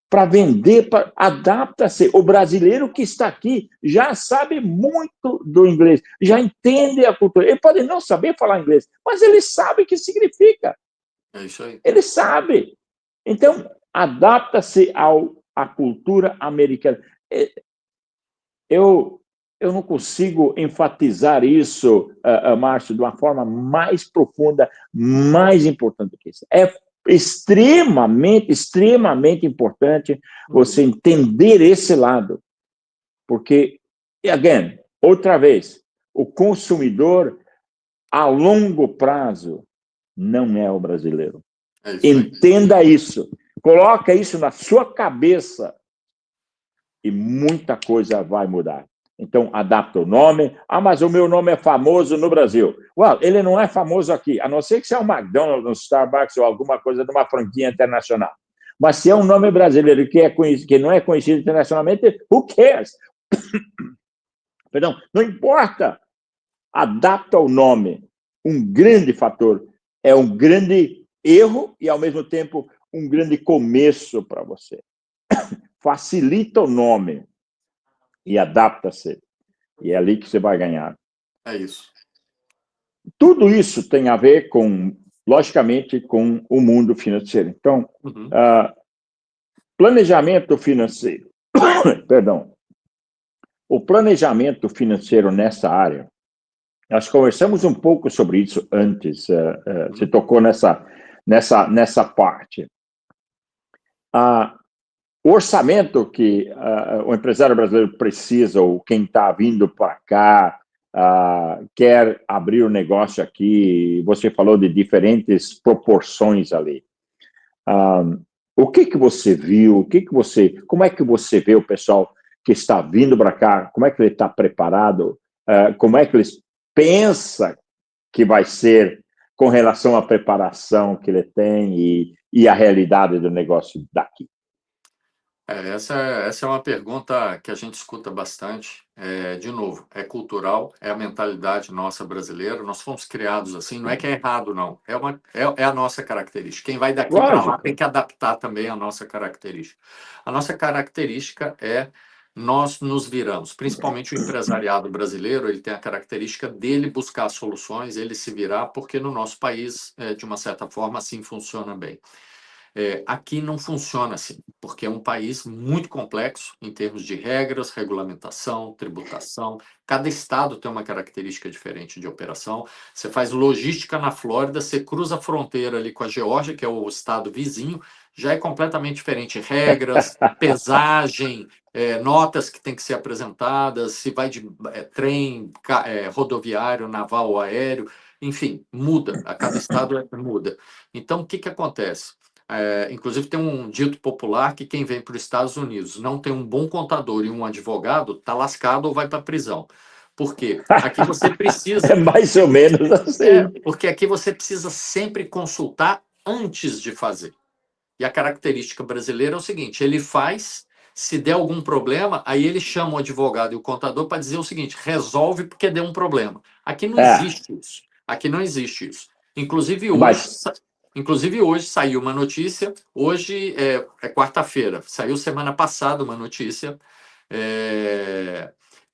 para vender, adapta-se. O brasileiro que está aqui já sabe muito do inglês, já entende a cultura. Ele pode não saber falar inglês, mas ele sabe o que significa. É isso aí. Ele sabe. Então, adapta-se à cultura americana. Eu não consigo enfatizar isso, Márcio, de uma forma mais profunda, mais importante que isso. É extremamente, extremamente importante você entender esse lado. Porque, again, outra vez, o consumidor a longo prazo não é o brasileiro. É isso aí. Entenda isso. Coloca isso na sua cabeça e muita coisa vai mudar. Então, adapta o nome. Ah, mas o meu nome é famoso no Brasil. Well, ele não é famoso aqui, a não ser que seja um McDonald's, um Starbucks ou alguma coisa de uma franquia internacional. Mas se é um nome brasileiro que não é conhecido internacionalmente, who cares? Perdão, não importa. Adapta o nome. Um grande fator. É um grande erro e, ao mesmo tempo, um grande começo para você. Facilita o nome e adapta-se. E é ali que você vai ganhar. É isso. Tudo isso tem a ver com, logicamente, com o mundo financeiro. Então, planejamento financeiro. Perdão. O planejamento financeiro nessa área, nós conversamos um pouco sobre isso antes. Você tocou nessa parte. O orçamento que o empresário brasileiro precisa, ou quem está vindo para cá, quer abrir o negócio aqui, você falou de diferentes proporções ali. O que você viu? Como é que você vê o pessoal que está vindo para cá? Como é que ele está preparado? Como é que eles pensam que vai ser com relação à preparação que ele tem e a realidade do negócio daqui? Essa é uma pergunta que a gente escuta bastante. De novo, é cultural, é a mentalidade nossa brasileira. Nós fomos criados assim, não é que é errado, não. É a nossa característica. Quem vai daqui para lá tem que adaptar também a nossa característica. A nossa característica é nós nos viramos, principalmente o empresariado brasileiro, ele tem a característica dele buscar soluções, ele se virar, porque no nosso país, de uma certa forma, assim funciona bem. Aqui não funciona assim, porque é um país muito complexo em termos de regras, regulamentação, tributação. Cada estado tem uma característica diferente de operação. Você faz logística na Flórida, você cruza a fronteira ali com a Geórgia, que é o estado vizinho, já é completamente diferente. Regras, pesagem, notas que têm que ser apresentadas, se vai de trem, rodoviário, naval ou aéreo, enfim, muda. A cada estado muda. Então, o que acontece? Inclusive tem um dito popular que quem vem para os Estados Unidos não tem um bom contador e um advogado, está lascado ou vai para a prisão. Por quê? Aqui você precisa... É mais ou menos assim. Porque aqui você precisa sempre consultar antes de fazer. E a característica brasileira é o seguinte, ele faz, se der algum problema, aí ele chama o advogado e o contador para dizer o seguinte, resolve porque deu um problema. Aqui não existe isso. Aqui não existe isso. Inclusive hoje saiu uma notícia, hoje é quarta-feira, saiu semana passada uma notícia,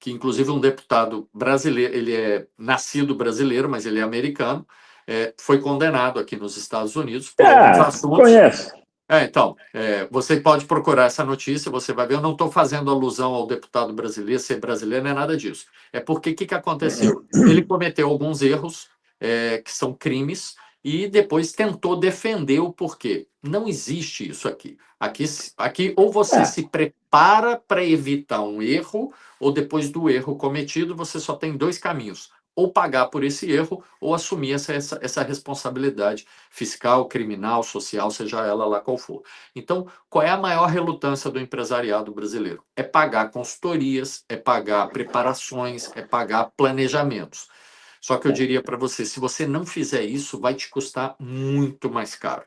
que inclusive um deputado brasileiro, ele é nascido brasileiro, mas ele é americano, foi condenado aqui nos Estados Unidos por alguns assuntos. Conheço. Então, você pode procurar essa notícia, você vai ver, eu não estou fazendo alusão ao deputado brasileiro, ser brasileiro não é nada disso. É porque o que aconteceu? Ele cometeu alguns erros, que são crimes, e depois tentou defender o porquê. Não existe isso aqui. Aqui ou você se prepara para evitar um erro, ou depois do erro cometido, você só tem dois caminhos. Ou pagar por esse erro, ou assumir essa responsabilidade fiscal, criminal, social, seja ela lá qual for. Então, qual é a maior relutância do empresariado brasileiro? É pagar consultorias, é pagar preparações, é pagar planejamentos. Só que eu diria para você, se você não fizer isso, vai te custar muito mais caro.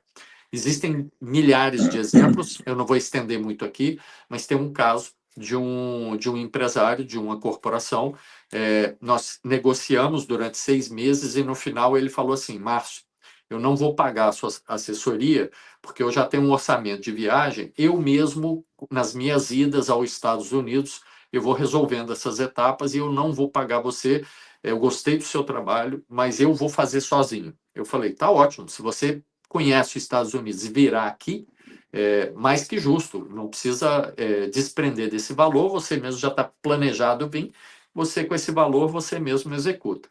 Existem milhares de exemplos, eu não vou estender muito aqui, mas tem um caso de um empresário, de uma corporação. Nós negociamos durante 6 meses e no final ele falou assim: Márcio, eu não vou pagar a sua assessoria porque eu já tenho um orçamento de viagem, eu mesmo, nas minhas idas aos Estados Unidos, eu vou resolvendo essas etapas e eu não vou pagar você. Eu gostei do seu trabalho, mas eu vou fazer sozinho. Eu falei, tá ótimo, se você conhece os Estados Unidos e virá aqui, mais que justo, não precisa desprender desse valor, você mesmo já está planejado vir, você com esse valor, você mesmo executa.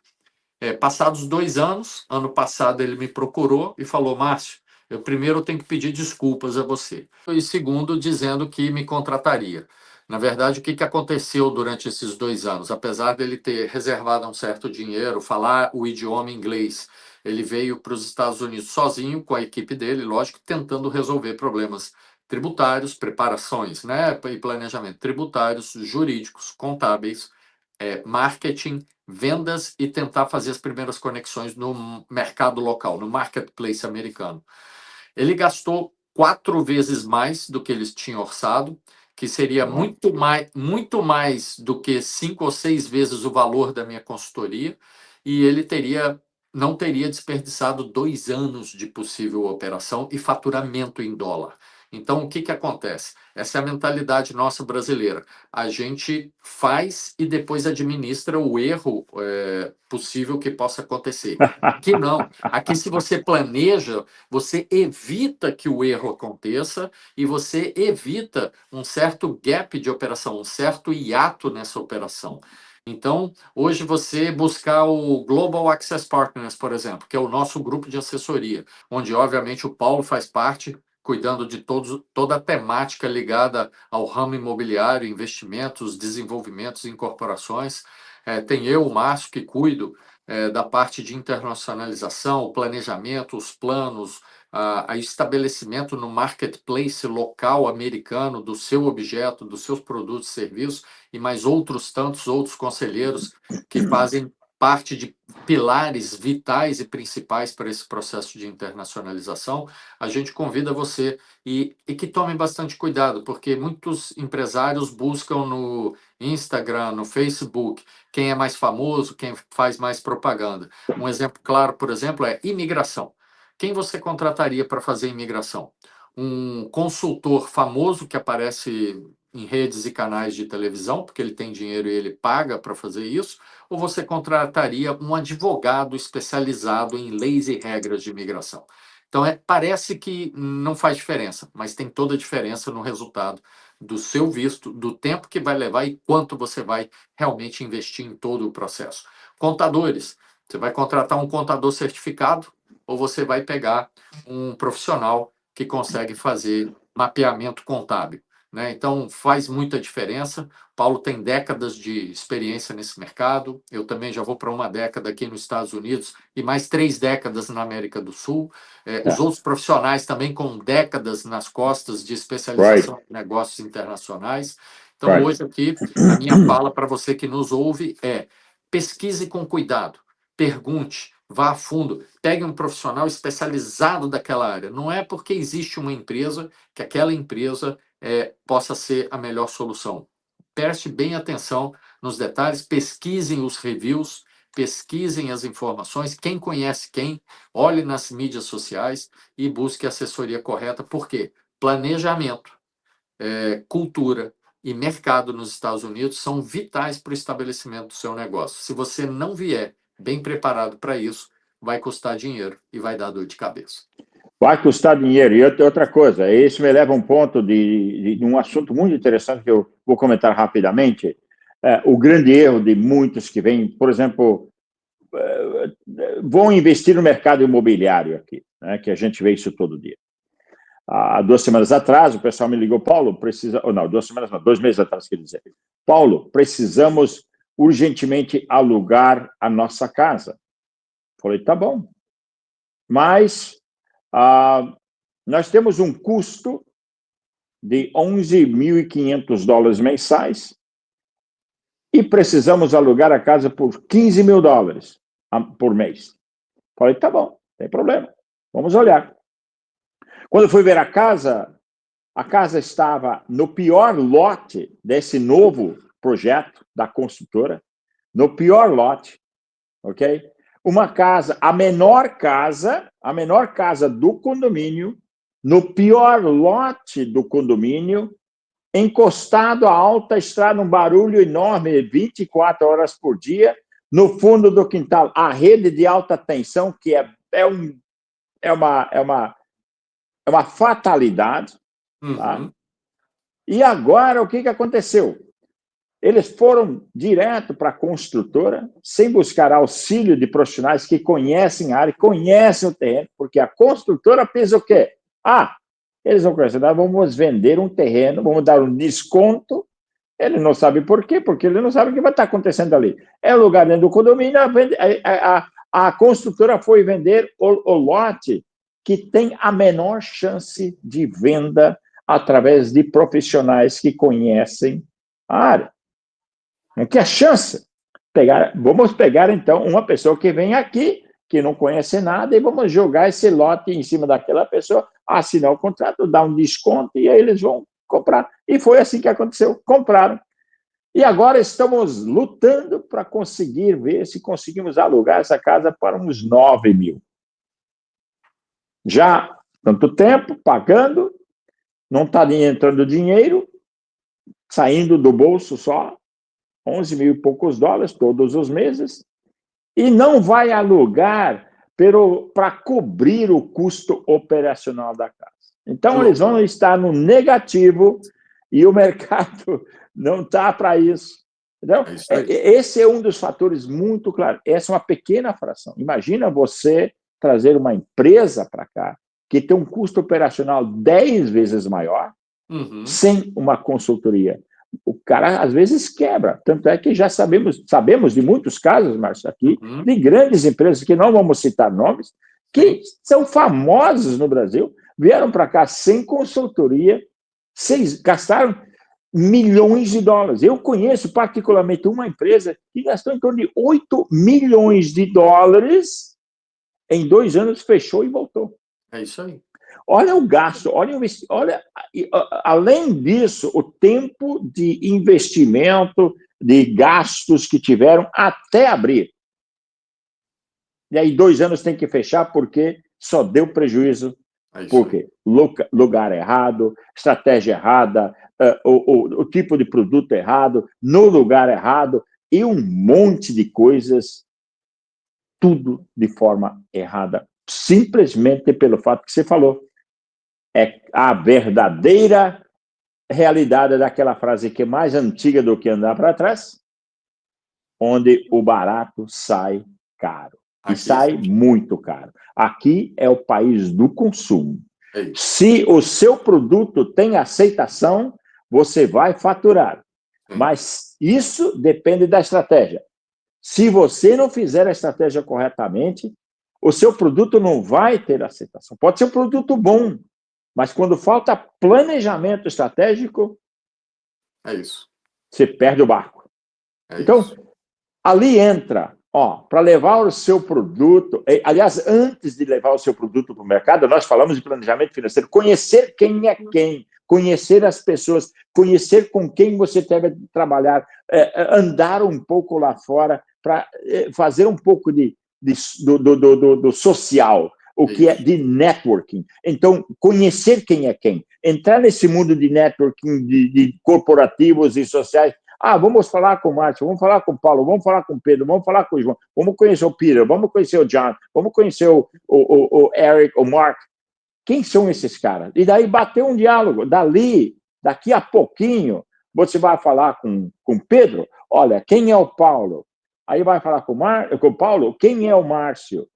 Passados 2 anos, ano passado ele me procurou e falou, Márcio, eu primeiro tenho que pedir desculpas a você. E segundo, dizendo que me contrataria. Na verdade, o que aconteceu durante esses 2 anos? Apesar dele ter reservado um certo dinheiro, falar o idioma inglês, ele veio para os Estados Unidos sozinho, com a equipe dele, lógico, tentando resolver problemas tributários, preparações, né, e planejamento tributários, jurídicos, contábeis, marketing, vendas e tentar fazer as primeiras conexões no mercado local, no marketplace americano. Ele gastou 4 vezes mais do que eles tinham orçado, que seria muito mais do que 5 ou 6 vezes o valor da minha consultoria, e ele não teria desperdiçado 2 anos de possível operação e faturamento em dólar. Então, o que acontece? Essa é a mentalidade nossa brasileira. A gente faz e depois administra o erro possível que possa acontecer. Aqui não. Aqui, se você planeja, você evita que o erro aconteça e você evita um certo gap de operação, um certo hiato nessa operação. Então, hoje você buscar o Global Access Partners, por exemplo, que é o nosso grupo de assessoria, onde, obviamente, o Paulo faz parte, cuidando de toda a temática ligada ao ramo imobiliário, investimentos, desenvolvimentos, incorporações. Tem eu, o Márcio, que cuido da parte de internacionalização, o planejamento, os planos, a estabelecimento no marketplace local americano do seu objeto, dos seus produtos e serviços, e mais outros tantos outros conselheiros que fazem parte de pilares vitais e principais para esse processo de internacionalização. A gente convida você e que tomem bastante cuidado, porque muitos empresários buscam no Instagram, no Facebook, quem é mais famoso, quem faz mais propaganda. Um exemplo claro, por exemplo, é imigração. Quem você contrataria para fazer imigração? Um consultor famoso que aparece em redes e canais de televisão, porque ele tem dinheiro e ele paga para fazer isso, ou você contrataria um advogado especializado em leis e regras de imigração? Então, parece que não faz diferença, mas tem toda a diferença no resultado do seu visto, do tempo que vai levar e quanto você vai realmente investir em todo o processo. Contadores, você vai contratar um contador certificado ou você vai pegar um profissional que consegue fazer mapeamento contábil, né? Então, faz muita diferença. Paulo tem décadas de experiência nesse mercado. Eu também já vou para uma década aqui nos Estados Unidos e mais 3 décadas na América do Sul. Os outros profissionais também com décadas nas costas de especialização em negócios internacionais. Então, hoje aqui, a minha fala para você que nos ouve é: pesquise com cuidado, pergunte, vá a fundo, pegue um profissional especializado daquela área. Não é porque existe uma empresa que aquela empresa possa ser a melhor solução. Preste bem atenção nos detalhes, pesquisem os reviews, pesquisem as informações, quem conhece quem, olhe nas mídias sociais e busque a assessoria correta. Por quê? Planejamento, cultura e mercado nos Estados Unidos são vitais para o estabelecimento do seu negócio. Se você não vier bem preparado para isso, vai custar dinheiro e vai dar dor de cabeça. Vai custar dinheiro. E outra coisa, isso me leva a um ponto de um assunto muito interessante que eu vou comentar rapidamente. O grande erro de muitos que vêm, por exemplo, vão investir no mercado imobiliário aqui, né, que a gente vê isso todo dia. Há 2 semanas atrás, o pessoal me ligou, Paulo, precisa... Ou não, 2 semanas não, 2 meses atrás, quer dizer. Paulo, precisamos urgentemente alugar a nossa casa. Falei, tá bom. Mas nós temos um custo de $11.500 mensais e precisamos alugar a casa por $15.000 por mês. Falei, tá bom, não tem problema, vamos olhar. Quando eu fui ver a casa, A casa estava no pior lote desse novo projeto da construtora, no pior lote, ok? Uma casa, a menor casa do condomínio, no pior lote do condomínio, encostado à alta estrada, um barulho enorme, 24 horas por dia, no fundo do quintal, a rede de alta tensão, que é uma fatalidade. Tá? E agora, o que aconteceu? Eles foram direto para a construtora, sem buscar auxílio de profissionais que conhecem a área, conhecem o terreno, porque a construtora pensa o quê? Eles não conhecem nada, vamos vender um terreno, vamos dar um desconto. Ele não sabe por quê, porque ele não sabe o que vai estar acontecendo ali. É o lugar dentro do condomínio, a construtora foi vender o lote que tem a menor chance de venda através de profissionais que conhecem a área. Não tem a chance. Vamos pegar, então, uma pessoa que vem aqui, que não conhece nada, e vamos jogar esse lote em cima daquela pessoa, assinar o contrato, dar um desconto, e aí eles vão comprar. E foi assim que aconteceu. Compraram. E agora estamos lutando para conseguir ver se conseguimos alugar essa casa para uns 9 mil. Já tanto tempo pagando, não está nem entrando dinheiro, saindo do bolso só, 11 mil e poucos dólares todos os meses, e não vai alugar para cobrir o custo operacional da casa. Então, eles vão estar no negativo e o mercado não está para isso. Entendeu? Esse é um dos fatores muito claros. Essa é uma pequena fração. Imagina você trazer uma empresa para cá que tem um custo operacional 10 vezes maior, sem uma consultoria. O cara, às vezes, quebra. Tanto é que já sabemos de muitos casos, Márcio, aqui, de grandes empresas, que não vamos citar nomes, que são famosas no Brasil, vieram para cá sem consultoria, gastaram milhões de dólares. Eu conheço particularmente uma empresa que gastou em torno de 8 milhões de dólares, em 2 anos fechou e voltou. É isso aí. Olha o gasto, olha, além disso, o tempo de investimento, de gastos que tiveram até abrir. E aí 2 anos tem que fechar porque só deu prejuízo. Por quê? Lugar errado, estratégia errada, o tipo de produto errado, no lugar errado, e um monte de coisas, tudo de forma errada, simplesmente pelo fato que você falou. É a verdadeira realidade daquela frase que é mais antiga do que andar para trás, onde o barato sai caro. E sai muito caro. Aqui é o país do consumo. Se o seu produto tem aceitação, você vai faturar. Mas isso depende da estratégia. Se você não fizer a estratégia corretamente, o seu produto não vai ter aceitação. Pode ser um produto bom, mas quando falta planejamento estratégico, você perde o barco. Então, ali entra, para levar o seu produto, aliás, antes de levar o seu produto para o mercado, nós falamos de planejamento financeiro, conhecer quem é quem, conhecer as pessoas, conhecer com quem você deve trabalhar, andar um pouco lá fora para fazer um pouco do social, o que é de networking. Então, conhecer quem é quem. Entrar nesse mundo de networking, de corporativos e sociais. Vamos falar com o Márcio, vamos falar com o Paulo, vamos falar com o Pedro, vamos falar com o João, vamos conhecer o Peter, vamos conhecer o John, vamos conhecer o Eric, o Mark. Quem são esses caras? E daí bater um diálogo. Daqui a pouquinho, você vai falar com o Pedro, olha, quem é o Paulo? Aí vai falar com o Paulo, quem é o Márcio?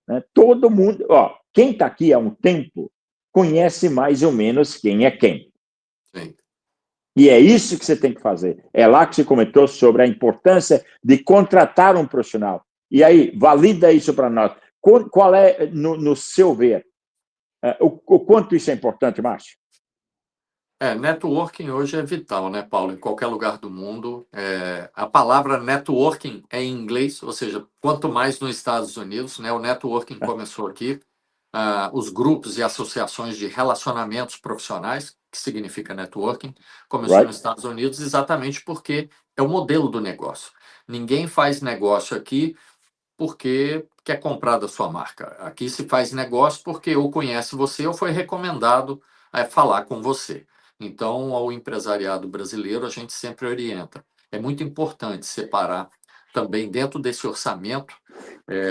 Né? Todo mundo, quem está aqui há um tempo, conhece mais ou menos quem é quem. E é isso que você tem que fazer. É lá que você comentou sobre a importância de contratar um profissional. E aí, valida isso para nós. Qual é, no seu ver, o quanto isso é importante, Márcio? Networking hoje é vital, né, Paulo? Em qualquer lugar do mundo. A palavra networking é em inglês, ou seja, quanto mais nos Estados Unidos, né? O networking começou aqui. os grupos e associações de relacionamentos profissionais, que significa networking, começou nos Estados Unidos exatamente porque é o modelo do negócio. Ninguém faz negócio aqui porque quer comprar da sua marca. Aqui se faz negócio porque ou conhece você ou foi recomendado a falar com você. Então, ao empresariado brasileiro, a gente sempre orienta. É muito importante separar também dentro desse orçamento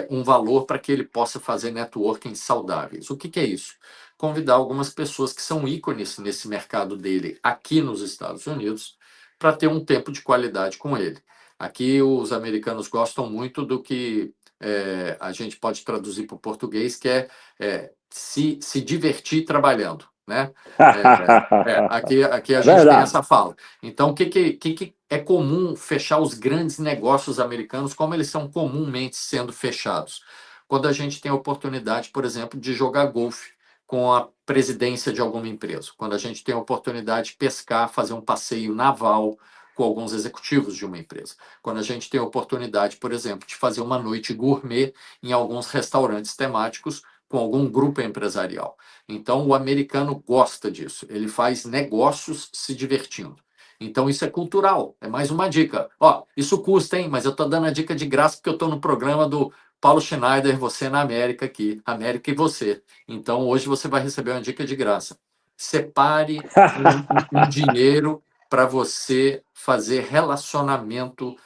um valor para que ele possa fazer networking saudáveis. O que é isso? Convidar algumas pessoas que são ícones nesse mercado dele aqui nos Estados Unidos para ter um tempo de qualidade com ele. Aqui os americanos gostam muito do que a gente pode traduzir para o português, que é se divertir trabalhando, né? Aqui a gente tem essa fala. Então, o que é comum fechar os grandes negócios americanos, como eles são comumente sendo fechados? Quando a gente tem a oportunidade, por exemplo, de jogar golfe com a presidência de alguma empresa, quando a gente tem a oportunidade de pescar, fazer um passeio naval com alguns executivos de uma empresa, quando a gente tem a oportunidade, por exemplo, de fazer uma noite gourmet em alguns restaurantes temáticos com algum grupo empresarial. Então, o americano gosta disso, ele faz negócios se divertindo. Então, isso é cultural, é mais uma dica. Ó, isso custa, hein? Mas eu estou dando a dica de graça porque eu estou no programa do Paulo Schneider, Você na América aqui, América e Você. Então, hoje você vai receber uma dica de graça. Separe um dinheiro para você fazer relacionamento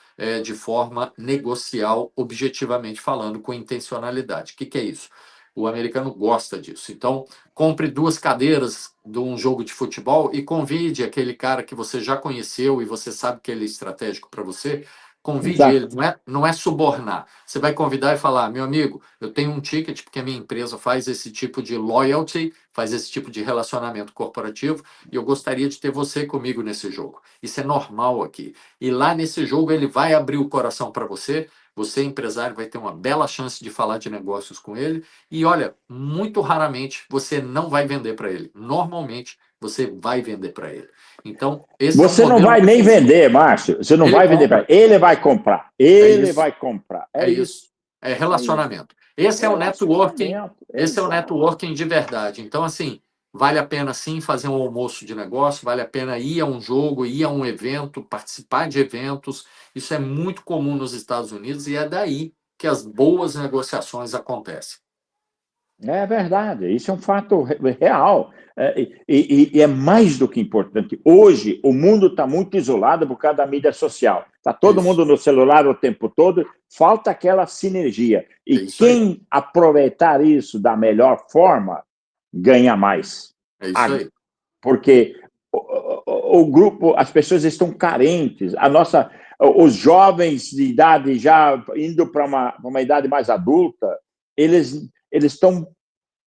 de forma negocial, objetivamente falando, com intencionalidade. O que é isso? O americano gosta disso. Então, compre 2 cadeiras de um jogo de futebol e convide aquele cara que você já conheceu e você sabe que ele é estratégico para você. Convide ele, não é subornar. Você vai convidar e falar, meu amigo, eu tenho um ticket porque a minha empresa faz esse tipo de loyalty, faz esse tipo de relacionamento corporativo e eu gostaria de ter você comigo nesse jogo. Isso é normal aqui. E lá nesse jogo ele vai abrir o coração para você, você, empresário, vai ter uma bela chance de falar de negócios com ele e, olha, muito raramente você não vai vender para ele. Normalmente você vai vender para ele. Então, esse você não vai nem vender, Márcio. Você não vai vender para ele. Ele vai comprar. Ele vai comprar. É isso. É relacionamento. Esse é o networking. Esse é o networking de verdade. Então, assim, vale a pena sim fazer um almoço de negócio, vale a pena ir a um jogo, ir a um evento, participar de eventos. Isso é muito comum nos Estados Unidos e é daí que as boas negociações acontecem. É verdade, isso é um fato real. E é mais do que importante. Hoje, o mundo está muito isolado por causa da mídia social. Está todo mundo no celular o tempo todo, falta aquela sinergia. E quem aproveitar isso da melhor forma, ganha mais. É isso aí. Porque o grupo, as pessoas estão carentes. Os jovens de idade já indo para uma idade mais adulta, eles estão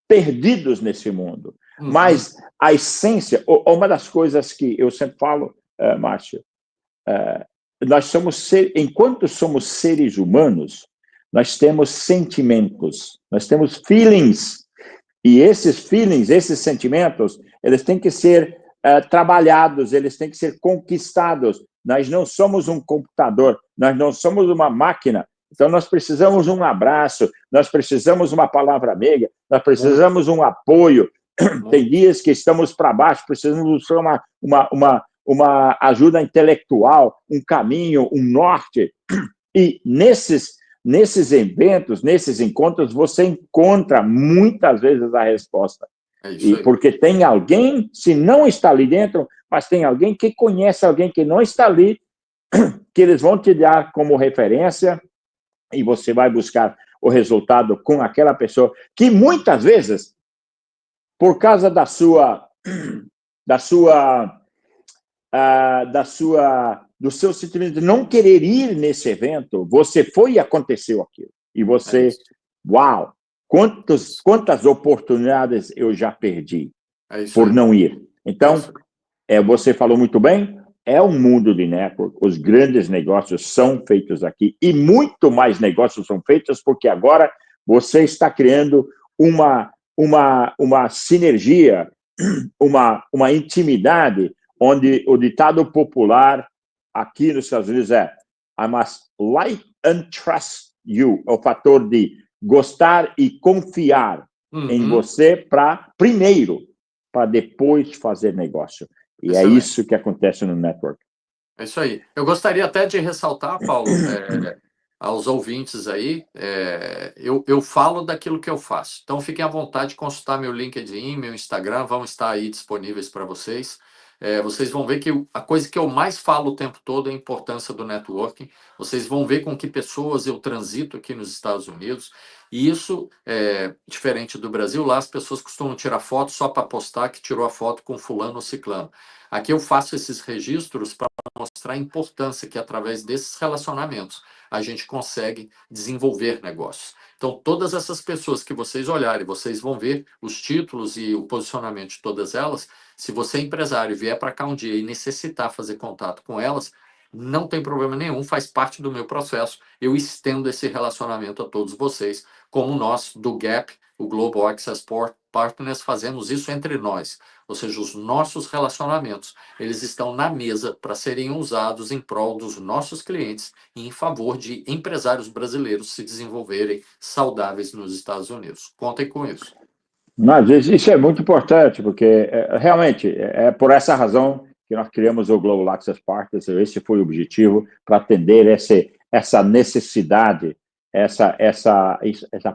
perdidos nesse mundo. Mas a essência, uma das coisas que eu sempre falo, Márcio, enquanto somos seres humanos, nós temos sentimentos, nós temos feelings, e esses feelings, esses sentimentos, eles têm que ser trabalhados, eles têm que ser conquistados. Nós não somos um computador, nós não somos uma máquina. Então, nós precisamos de um abraço, nós precisamos de uma palavra amiga, nós precisamos de um apoio. Tem dias que estamos para baixo, precisamos de uma ajuda intelectual, um caminho, um norte. E nesses eventos, nesses encontros, você encontra muitas vezes a resposta. Porque tem alguém, se não está ali dentro, mas tem alguém que conhece alguém que não está ali, que eles vão te dar como referência, e você vai buscar o resultado com aquela pessoa que muitas vezes, por causa do seu sentimento de não querer ir nesse evento, você foi e aconteceu aquilo. E você, uau, quantas oportunidades eu já perdi por não ir. Então, você falou muito bem, é um mundo de network, os grandes negócios são feitos aqui e muito mais negócios são feitos porque agora você está criando uma sinergia, uma intimidade, onde o ditado popular aqui nos Estados Unidos é I must like and trust you, é o fator de gostar e confiar em você primeiro, para depois fazer negócio. E excelente. É isso que acontece no network. É isso aí. Eu gostaria até de ressaltar, Paulo, aos ouvintes aí, eu falo daquilo que eu faço. Então, fiquem à vontade de consultar meu LinkedIn, meu Instagram, vão estar aí disponíveis para vocês. Vocês vão ver que a coisa que eu mais falo o tempo todo é a importância do networking. Vocês vão ver com que pessoas eu transito aqui nos Estados Unidos. E isso é diferente do Brasil. Lá as pessoas costumam tirar foto só para postar que tirou a foto com fulano ou ciclano. Aqui eu faço esses registros para mostrar a importância que, através desses relacionamentos, a gente consegue desenvolver negócios. Então, todas essas pessoas que vocês olharem, vocês vão ver os títulos e o posicionamento de todas elas. Se você é empresário e vier para cá um dia e necessitar fazer contato com elas, não tem problema nenhum, faz parte do meu processo. Eu estendo esse relacionamento a todos vocês, como nós, do GAP, o Global Access Partners, fazemos isso entre nós. Ou seja, os nossos relacionamentos, eles estão na mesa para serem usados em prol dos nossos clientes e em favor de empresários brasileiros se desenvolverem saudáveis nos Estados Unidos. Contem com isso. Mas isso é muito importante, porque realmente é por essa razão que nós criamos o Global Access Partners. Esse foi o objetivo, para atender essa necessidade, essa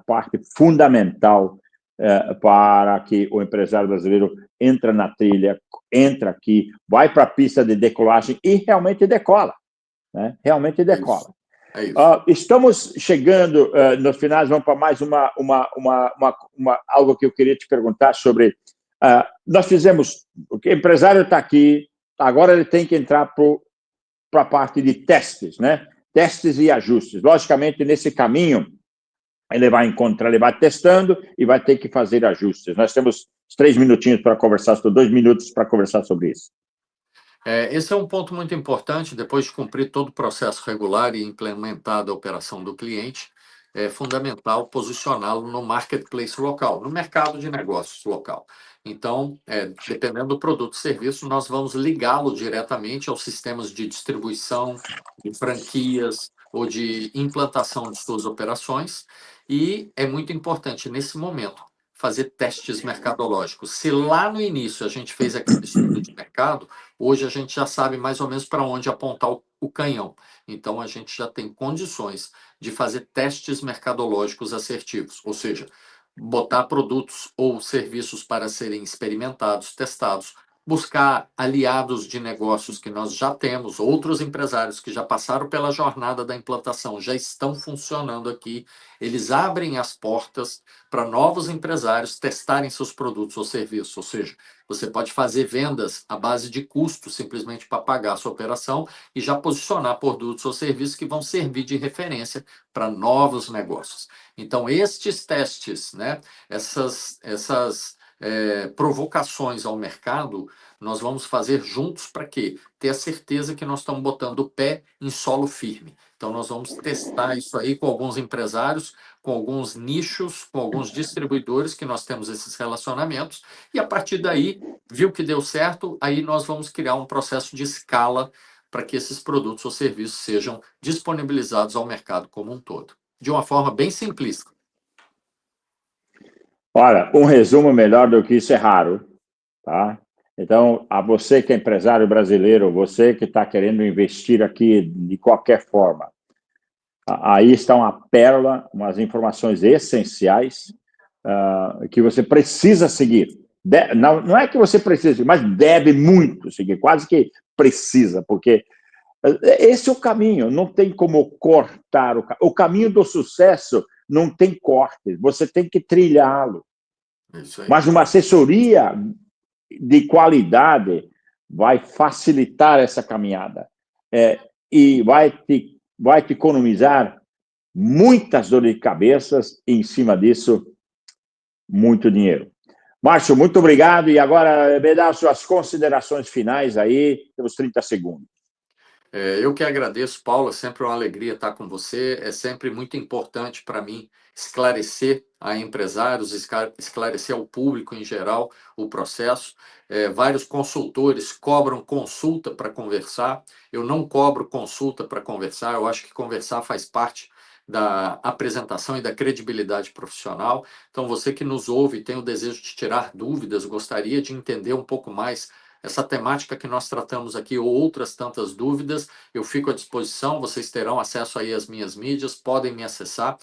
parte fundamental para que o empresário brasileiro entra na trilha, entra aqui, vai para a pista de decolagem e realmente decola, né? Realmente decola. É isso. Estamos chegando no final, vamos para mais algo que eu queria te perguntar sobre. Nós fizemos, o empresário está aqui, agora ele tem que entrar para a parte de testes, né? Testes e ajustes. Logicamente, nesse caminho, ele vai testando e vai ter que fazer ajustes. Nós temos 3 minutinhos para conversar, 2 minutos para conversar sobre isso. Esse é um ponto muito importante. Depois de cumprir todo o processo regular e implementada a operação do cliente, é fundamental posicioná-lo no marketplace local, no mercado de negócios local. Então, dependendo do produto ou serviço, nós vamos ligá-lo diretamente aos sistemas de distribuição, de franquias ou de implantação de suas operações. E é muito importante, nesse momento, fazer testes mercadológicos. Se lá no início a gente fez aquele estudo de mercado, hoje a gente já sabe mais ou menos para onde apontar o canhão. Então, a gente já tem condições de fazer testes mercadológicos assertivos, ou seja, botar produtos ou serviços para serem experimentados, testados, buscar aliados de negócios que nós já temos, outros empresários que já passaram pela jornada da implantação, já estão funcionando aqui, eles abrem as portas para novos empresários testarem seus produtos ou serviços, ou seja, você pode fazer vendas à base de custo, simplesmente para pagar a sua operação e já posicionar produtos ou serviços que vão servir de referência para novos negócios. Então, estes testes, né, essas provocações ao mercado, nós vamos fazer juntos para quê? Ter a certeza que nós estamos botando o pé em solo firme. Então, nós vamos testar isso aí com alguns empresários, com alguns nichos, com alguns distribuidores que nós temos esses relacionamentos, e a partir daí, viu que deu certo, aí nós vamos criar um processo de escala para que esses produtos ou serviços sejam disponibilizados ao mercado como um todo, de uma forma bem simplista. Olha, um resumo melhor do que isso é raro, tá? Então, a você que é empresário brasileiro, você que está querendo investir aqui de qualquer forma, aí está uma pérola, umas informações essenciais que você precisa seguir. Não é que você precisa, mas deve muito seguir, quase que precisa, porque esse é o caminho, não tem como cortar o caminho do sucesso, não tem corte, você tem que trilhá-lo. Mas uma assessoria de qualidade vai facilitar essa caminhada e vai te economizar muitas dores de cabeça e, em cima disso, muito dinheiro. Márcio, muito obrigado. E agora, me dá as suas considerações finais aí, temos 30 segundos. Eu que agradeço, Paulo, é sempre uma alegria estar com você, é sempre muito importante para mim esclarecer a empresários, esclarecer ao público em geral o processo. Vários consultores cobram consulta para conversar, eu não cobro consulta para conversar, eu acho que conversar faz parte da apresentação e da credibilidade profissional. Então, você que nos ouve e tem o desejo de tirar dúvidas, gostaria de entender um pouco mais essa temática que nós tratamos aqui ou outras tantas dúvidas, eu fico à disposição, vocês terão acesso aí às minhas mídias, podem me acessar.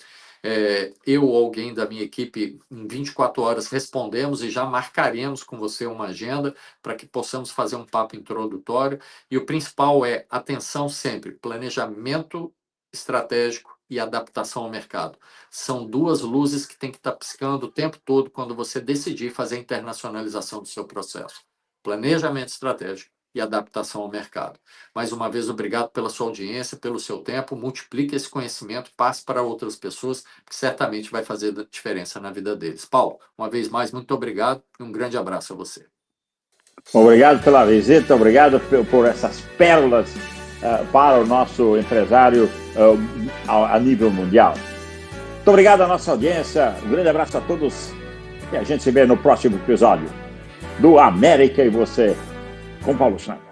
Eu ou alguém da minha equipe, em 24 horas, respondemos e já marcaremos com você uma agenda para que possamos fazer um papo introdutório. E o principal é atenção sempre, planejamento estratégico e adaptação ao mercado. São duas luzes que tem que estar piscando o tempo todo quando você decidir fazer a internacionalização do seu processo. Planejamento estratégico e adaptação ao mercado. Mais uma vez, obrigado pela sua audiência, pelo seu tempo. Multiplique esse conhecimento, passe para outras pessoas, que certamente vai fazer diferença na vida deles. Paulo, uma vez mais, muito obrigado e um grande abraço a você. Obrigado pela visita, obrigado por essas pérolas para o nosso empresário a nível mundial. Muito obrigado à nossa audiência, um grande abraço a todos e a gente se vê no próximo episódio do América e Você, com Paulo Schneider.